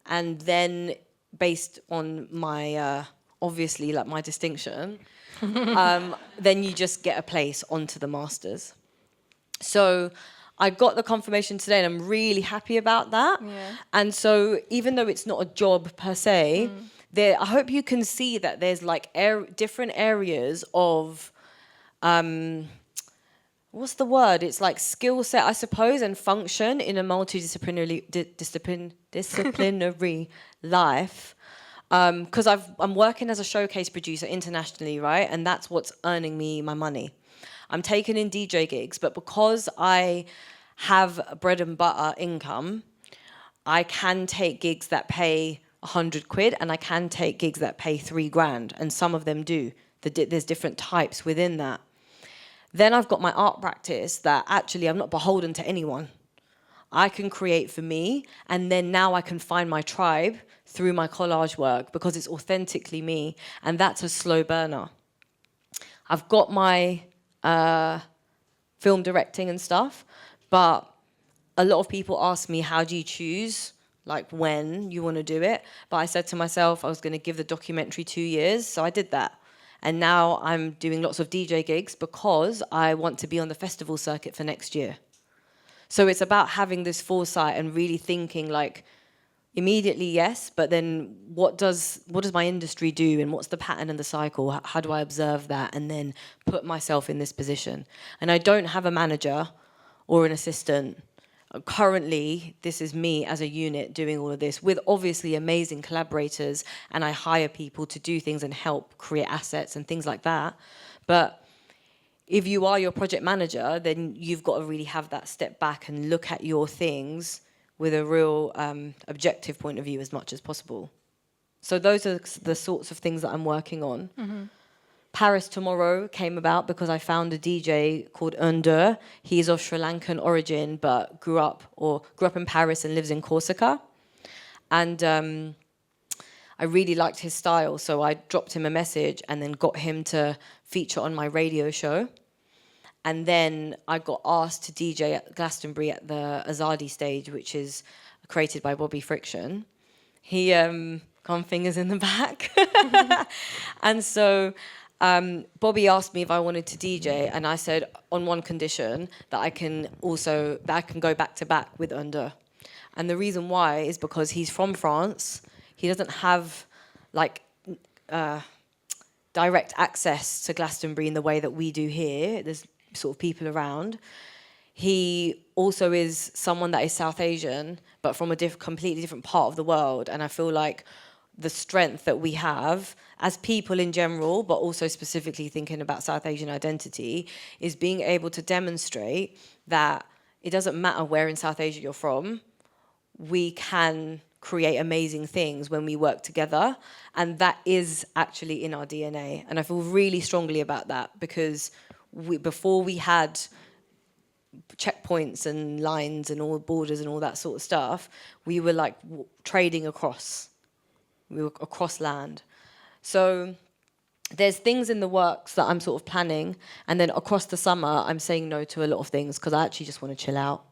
and then based on my obviously like my distinction, then you just get a place onto the master's. So I got the confirmation today, and I'm really happy about that. Yeah. And so even though it's not a job per se, I hope you can see that there's like different areas of, what's the word? It's like skill set, I suppose, and function in a multidisciplinary disciplinary life. Because I'm working as a showcase producer internationally, right? And that's what's earning me my money. I'm taking in DJ gigs, but because I have bread and butter income, I can take gigs that pay 100 quid, and I can take gigs that pay £3,000, and some of them do. There's different types within that. Then I've got my art practice that actually I'm not beholden to anyone. I can create for me, and then now I can find my tribe through my collage work because it's authentically me, and that's a slow burner. I've got my film directing and stuff, but a lot of people ask me, how do you choose like when you want to do it? But I said to myself I was going to give the documentary 2 years, so I did that. And now I'm doing lots of DJ gigs because I want to be on the festival circuit for next year. So it's about having this foresight and really thinking like, immediately, yes, but then what does my industry do, and what's the pattern and the cycle? How do I observe that and then put myself in this position? And I don't have a manager or an assistant. Currently, this is me as a unit doing all of this with obviously amazing collaborators, and I hire people to do things and help create assets and things like that. But if you are your project manager, then you've got to really have that step back and look at your things with a real objective point of view as much as possible. So those are the sorts of things that I'm working on. Mm-hmm. Paris Tomorrow came about because I found a DJ called Untitled. He's of Sri Lankan origin, but grew up in Paris and lives in Corsica. And I really liked his style, so I dropped him a message and then got him to feature on my radio show. And then I got asked to DJ at Glastonbury at the Azadi stage, which is created by Bobby Friction. He got fingers in the back. And so Bobby asked me if I wanted to DJ, and I said on one condition, that I can go back to back with Under. And the reason why is because he's from France. He doesn't have like direct access to Glastonbury in the way that we do here. There's sort of people around. He also is someone that is South Asian, but from a completely different part of the world. And I feel like the strength that we have as people in general, but also specifically thinking about South Asian identity, is being able to demonstrate that it doesn't matter where in South Asia you're from, we can create amazing things when we work together. And that is actually in our DNA. And I feel really strongly about that, because before we had checkpoints and lines and all borders and all that sort of stuff, we were like trading across. We were across land. So there's things in the works that I'm sort of planning, and then across the summer I'm saying no to a lot of things because I actually just want to chill out.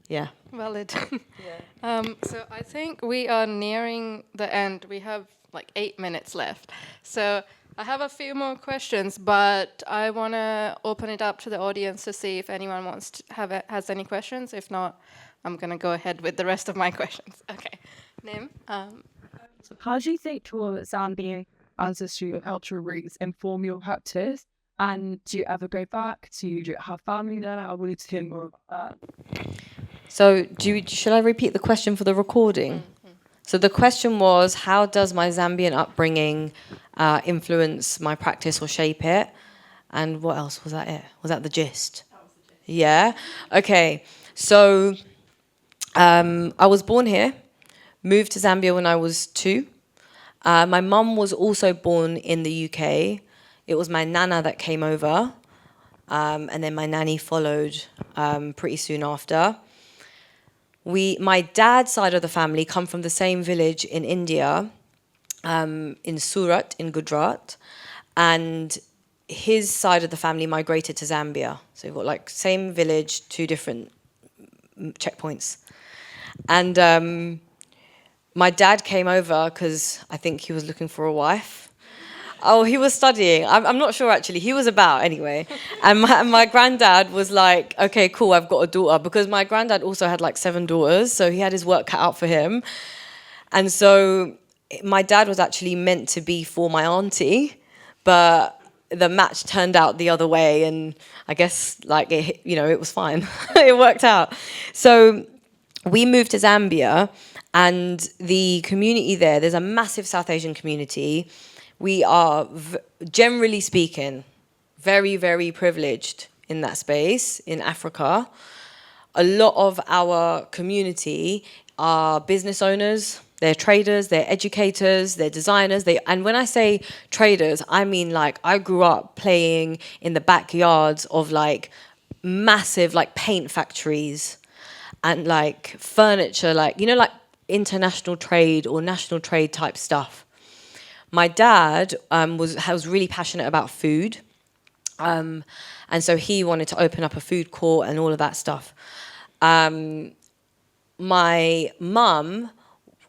Yeah. Valid. So I think we are nearing the end. We have like 8 minutes left. So I have a few more questions, but I want to open it up to the audience to see if anyone wants to has any questions. If not, I'm going to go ahead with the rest of my questions. Okay. Nim? So how do you think your Zambian ancestry or cultural roots inform your practice? And do you ever go back? Do you have family there? I wanted to hear more about that. So should I repeat the question for the recording? So the question was, how does my Zambian upbringing influence my practice or shape it? And what else? Was that it? Was that the gist? That was the gist. Yeah? Okay. So I was born here, moved to Zambia when I was 2. My mum was also born in the UK. It was my nana that came over, and then my nanny followed pretty soon after. My dad's side of the family come from the same village in India, in Surat, in Gujarat, and his side of the family migrated to Zambia. So we've got like same village, 2 different checkpoints. And my dad came over because I think he was looking for a wife. Oh, he was studying. I'm not sure, actually. He was about, anyway. And my granddad was like, okay, cool, I've got a daughter. Because my granddad also had like 7 daughters, so he had his work cut out for him. And so my dad was actually meant to be for my auntie, but the match turned out the other way. And I guess, like, it was fine. It worked out. So we moved to Zambia, and the community there's a massive South Asian community. We are, generally speaking, very, very privileged in that space, in Africa. A lot of our community are business owners, they're traders, they're educators, they're designers. And when I say traders, I mean, like, I grew up playing in the backyards of, like, massive, like, paint factories and, like, furniture, like, like, international trade or national trade type stuff. My dad was really passionate about food, and so he wanted to open up a food court and all of that stuff. My mum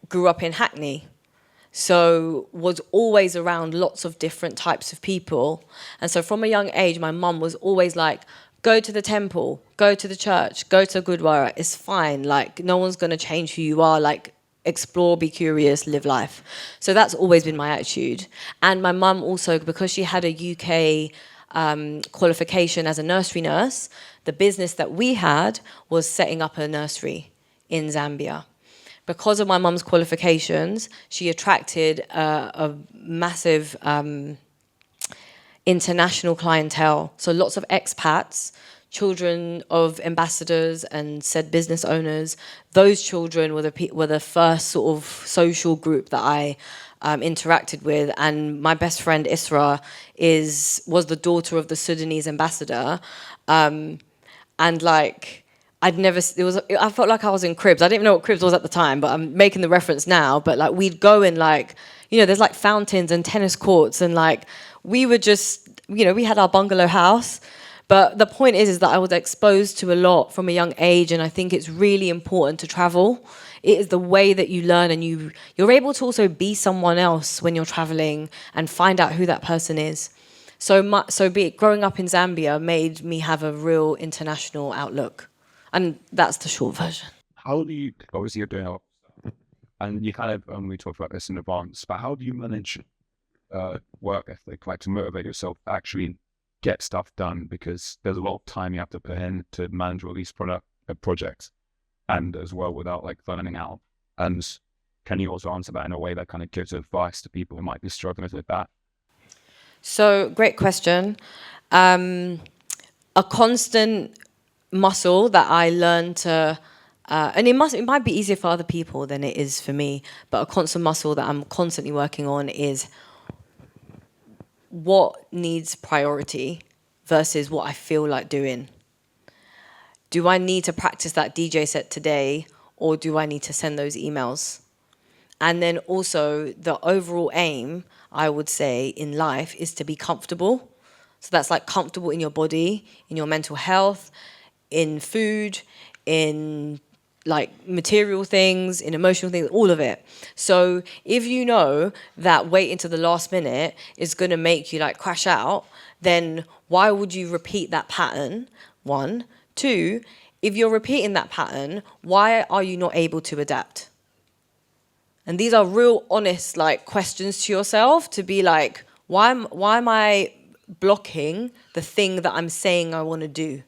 grew up in Hackney, so was always around lots of different types of people. And so from a young age, my mum was always like, go to the temple, go to the church, go to Gurdwara, it's fine. Like, no one's going to change who you are. Like, explore, be curious, live life. So that's always been my attitude. And my mum also, because she had a UK qualification as a nursery nurse, the business that we had was setting up a nursery in Zambia. Because of my mum's qualifications, she attracted a massive international clientele. So lots of expats, children of ambassadors and said business owners. Those children were the first sort of social group that I interacted with. And my best friend Isra was the daughter of the Sudanese ambassador. And like, I felt like I was in Cribs. I didn't even know what Cribs was at the time, but I'm making the reference now. But like, we'd go in, like, there's like fountains and tennis courts, and like, we were just, we had our bungalow house. But the point is that I was exposed to a lot from a young age, and I think it's really important to travel. It is the way that you learn, and you're able to also be someone else when you're traveling and find out who that person is. So growing up in Zambia made me have a real international outlook. And that's the short version. How do you, obviously you're doing a lot of stuff, and you kind of, we talked about this in advance, but how do you manage work ethic, like to motivate yourself to actually get stuff done? Because there's a lot of time you have to put in to manage all these projects, and as well without like burning out. And can you also answer that in a way that kind of gives advice to people who might be struggling with that? So, great question. A constant muscle that I learned to And it might be easier for other people than it is for me, but a constant muscle that I'm constantly working on is what needs priority versus what I feel like doing. Do I need to practice that DJ set today, or do I need to send those emails? And then also the overall aim, I would say, in life is to be comfortable. So that's like comfortable in your body, in your mental health, in food, in like material things, in emotional things, all of it. So if you know that waiting to the last minute is going to make you like crash out, then why would you repeat that pattern? One. Two, if you're repeating that pattern, why are you not able to adapt? And these are real honest like questions to yourself, to be like, why am I blocking the thing that I'm saying I want to do?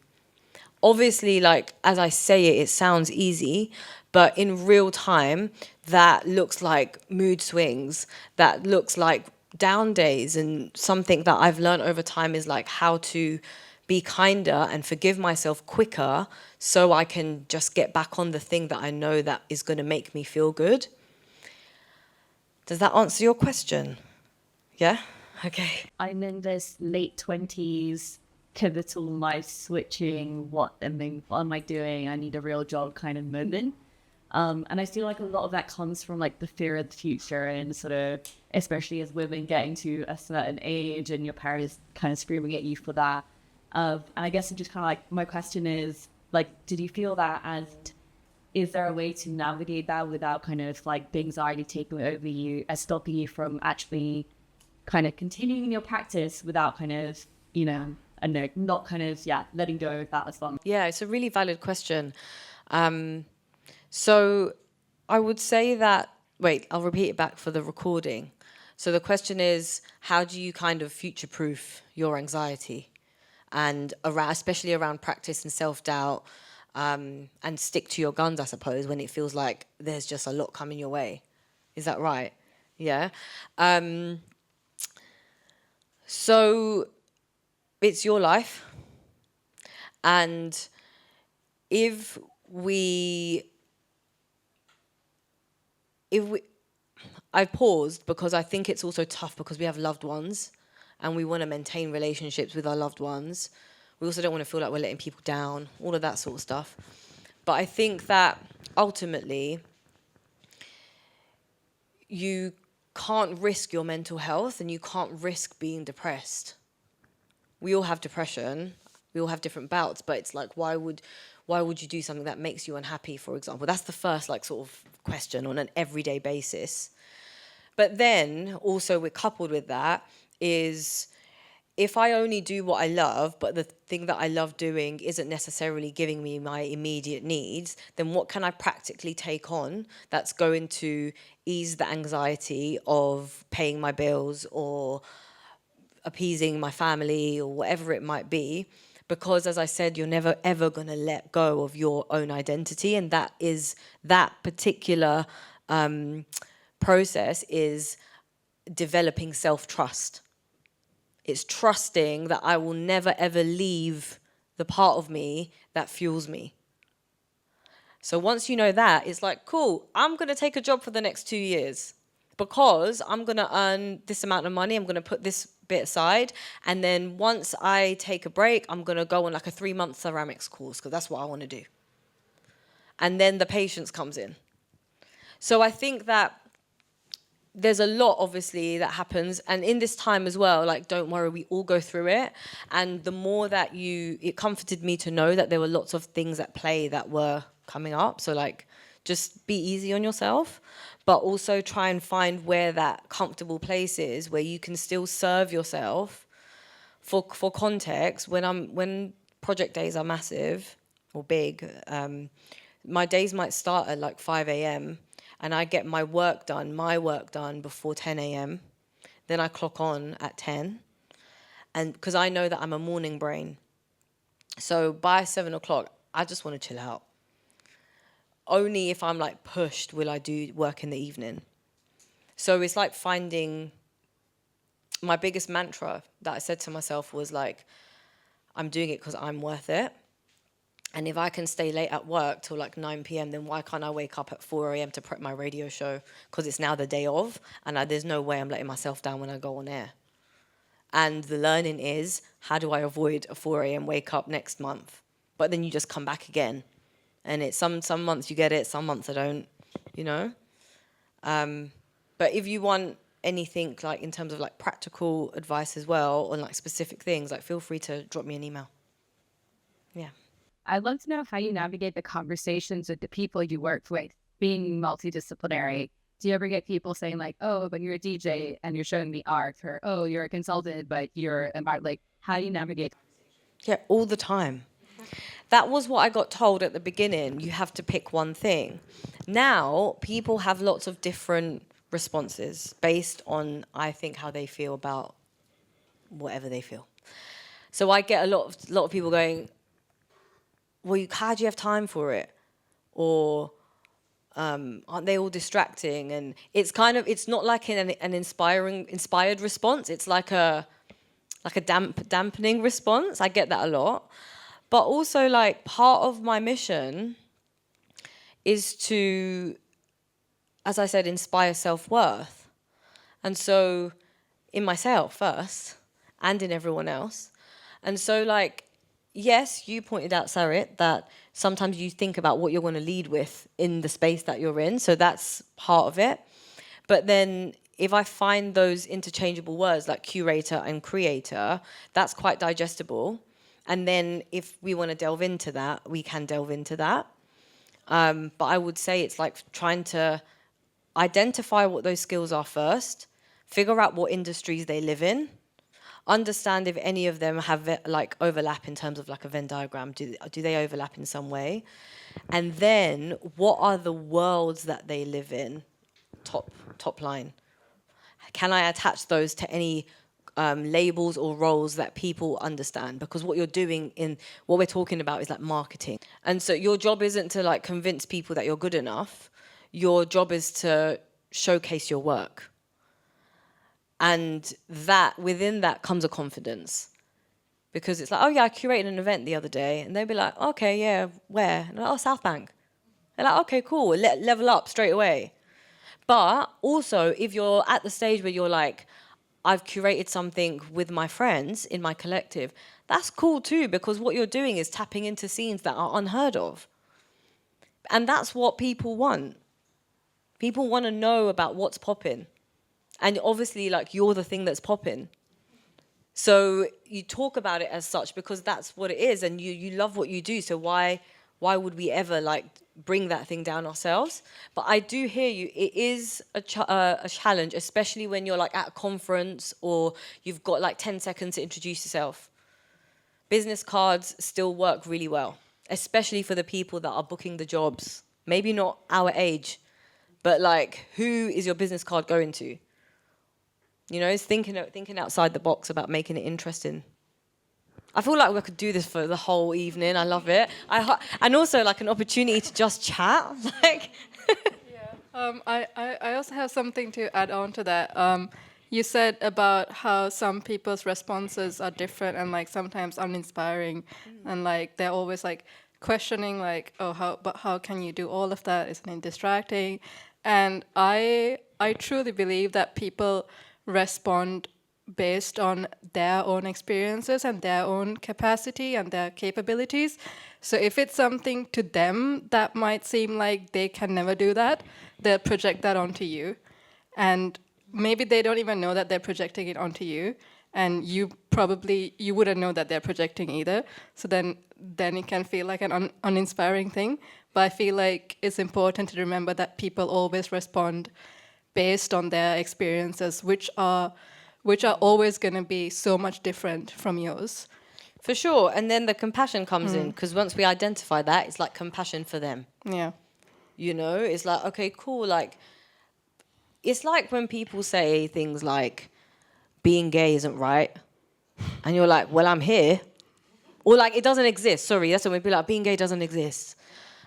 Obviously, like, as I say it, it sounds easy, but in real time, that looks like mood swings, that looks like down days. And something that I've learned over time is like how to be kinder and forgive myself quicker so I can just get back on the thing that I know that is going to make me feel good. Does that answer your question? Yeah? Okay. I'm in this late 20s pivotal life switching, what am I doing? I need a real job kind of moment. And I feel like a lot of that comes from like the fear of the future, and sort of, especially as women getting to a certain age and your parents kind of screaming at you for that. And I guess I'm just kind of like, my question is like, did you feel that, and is there a way to navigate that without kind of like the anxiety taking over you and stopping you from actually kind of continuing your practice without kind of, you know, not kind of, letting go of that as well? Yeah, it's a really valid question. So I would say that, wait, I'll repeat it back for the recording. So the question is, how do you kind of future-proof your anxiety? And around, especially around practice and self-doubt, and stick to your guns, I suppose, when it feels like there's just a lot coming your way. Is that right? Yeah. So it's your life. And if we, I paused because I think it's also tough because we have loved ones and we want to maintain relationships with our loved ones. We also don't want to feel like we're letting people down, all of that sort of stuff. But I think that ultimately you can't risk your mental health and you can't risk being depressed. We all have depression. We all have different bouts, but it's like, why would you do something that makes you unhappy, for example? That's the first like sort of question on an everyday basis. But then also we're coupled with that is, if I only do what I love, but the thing that I love doing isn't necessarily giving me my immediate needs, then what can I practically take on that's going to ease the anxiety of paying my bills or appeasing my family or whatever it might be? Because as I said, you're never ever going to let go of your own identity, and that particular process is developing self-trust. It's trusting that I will never ever leave the part of me that fuels me. So once you know that, it's like, cool, I'm going to take a job for the next 2 years because I'm going to earn this amount of money. I'm going to put this bit aside. And then once I take a break, I'm going to go on like a 3-month ceramics course because that's what I want to do. And then the patience comes in. So I think that there's a lot, obviously, that happens. And in this time as well, like, don't worry, we all go through it. And the more that it comforted me to know that there were lots of things at play that were coming up. So, like, just be easy on yourself, but also try and find where that comfortable place is where you can still serve yourself. For context, when project days are massive or big, my days might start at like 5 a.m. and I get my work done before 10 a.m. Then I clock on at 10. And because I know that I'm a morning brain. So by 7 o'clock, I just want to chill out. Only if I'm like pushed will I do work in the evening. So it's like finding, my biggest mantra that I said to myself was like, I'm doing it because I'm worth it. And if I can stay late at work till like 9 p.m., then why can't I wake up at 4 a.m. to prep my radio show? Because it's now the day of, and there's no way I'm letting myself down when I go on air. And the learning is, how do I avoid a 4 a.m. wake up next month? But then you just come back again. And it's some months you get it, some months I don't, you know? But if you want anything like in terms of like practical advice as well on like specific things, like feel free to drop me an email. Yeah. I'd love to know how you navigate the conversations with the people you work with, being multidisciplinary. Do you ever get people saying like, oh, but you're a DJ and you're showing me art, or oh, you're a consultant, but you're an art? Like, how do you navigate? Yeah, all the time. That was what I got told at the beginning. You have to pick one thing. Now, people have lots of different responses based on, I think, how they feel about whatever they feel. So I get a lot of people going, well, how do you have time for it? Or aren't they all distracting? And it's not like an inspired response. It's like a dampening response. I get that a lot. But also, like, part of my mission is to, as I said, inspire self-worth. And so in myself first and in everyone else. And so, like, yes, you pointed out, Sarith, that sometimes you think about what you're going to lead with in the space that you're in. So that's part of it. But then if I find those interchangeable words like curator and creator, that's quite digestible. And then if we want to delve into that, we can delve into that. But I would say it's like trying to identify what those skills are first, figure out what industries they live in, understand if any of them have like overlap in terms of like a Venn diagram. Do they overlap in some way? And then what are the worlds that they live in? Top line. Can I attach those to any labels or roles that people understand? Because what you're doing in what we're talking about is like marketing. And so your job isn't to like convince people that you're good enough. Your job is to showcase your work. And that within that comes a confidence. Because it's like, oh yeah, I curated an event the other day. And they'll be like, okay, yeah, where? And I'm like, oh, South Bank. They're like, okay, cool, level up straight away. But also, if you're at the stage where you're like, I've curated something with my friends in my collective, that's cool too, because what you're doing is tapping into scenes that are unheard of. And that's what people want. People want to know about what's popping. And obviously, like, you're the thing that's popping. So you talk about it as such because that's what it is, and you love what you do. So why would we ever like bring that thing down ourselves? But I do hear you. It is a challenge, especially when you're like at a conference or you've got like 10 seconds to introduce yourself. Business cards still work really well, especially for the people that are booking the jobs. Maybe not our age, but like, who is your business card going to? You know, it's thinking outside the box about making it interesting. I feel like we could do this for the whole evening. I love it. And also like an opportunity to just chat. Like, I also have something to add on to that. You said about how some people's responses are different and like sometimes uninspiring, and like they're always like questioning like, oh, how can you do all of that? Isn't it distracting? And I truly believe that people respond based on their own experiences and their own capacity and their capabilities. So if it's something to them that might seem like they can never do that, they'll project that onto you. And maybe they don't even know that they're projecting it onto you. And you wouldn't know that they're projecting either. So then it can feel like an uninspiring thing. But I feel like it's important to remember that people always respond based on their experiences, which are always going to be so much different from yours. for sure. And then the compassion comes in, because once we identify that, it's like compassion for them. Yeah. You know, it's like, okay, cool. Like, it's like when people say things like, being gay isn't right. And you're like, well, I'm here. Or like, it doesn't exist. Sorry, that's when we be like, being gay doesn't exist.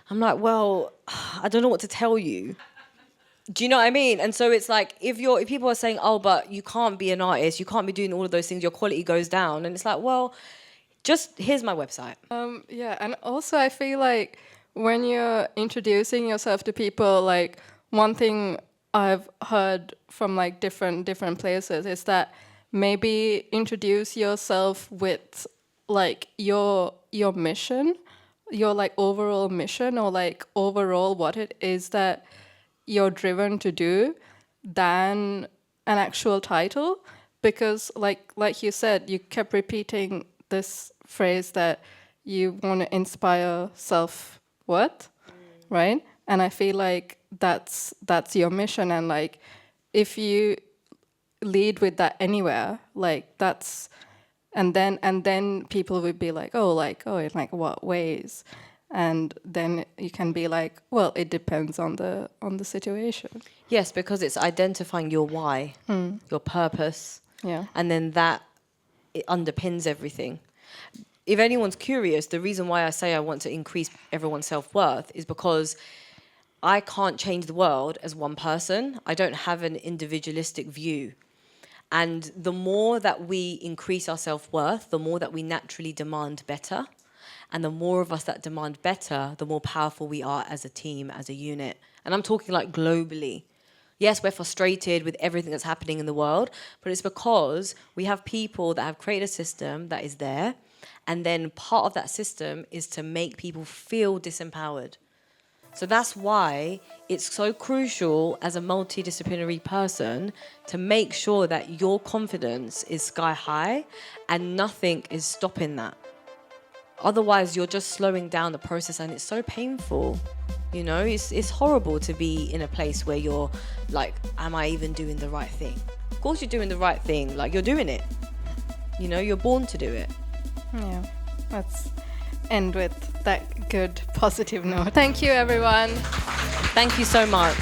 I'm like, well, I don't know what to tell you. Do you know what I mean? And so it's like, if people are saying, oh, but you can't be an artist, you can't be doing all of those things, your quality goes down. And it's like, well, just here's my website. Yeah, and also I feel like when you're introducing yourself to people, like one thing I've heard from like different places is that maybe introduce yourself with like your mission, your like overall mission, or like overall what it is that you're driven to do, than an actual title. Because like you said, you kept repeating this phrase that you want to inspire self-worth, right? And I feel like that's your mission. And like if you lead with that anywhere, like that's, and then people would be like, oh, in like what ways? And then you can be like, well, it depends on the situation. Yes, because it's identifying your why, your purpose. Yeah. And then that, it underpins everything. If anyone's curious, the reason why I say I want to increase everyone's self-worth is because I can't change the world as one person. I don't have an individualistic view. And the more that we increase our self-worth, the more that we naturally demand better. And the more of us that demand better, the more powerful we are as a team, as a unit. And I'm talking like globally. Yes, we're frustrated with everything that's happening in the world, but it's because we have people that have created a system that is there. And then part of that system is to make people feel disempowered. So that's why it's so crucial as a multidisciplinary person to make sure that your confidence is sky high and nothing is stopping that. Otherwise, you're just slowing down the process, and it's so painful. You know, it's horrible to be in a place where you're like, am I even doing the right thing? Of course you're doing the right thing. Like, you're doing it. You know, you're born to do it. Yeah, let's end with that good, positive note. Thank you, everyone. Thank you so much.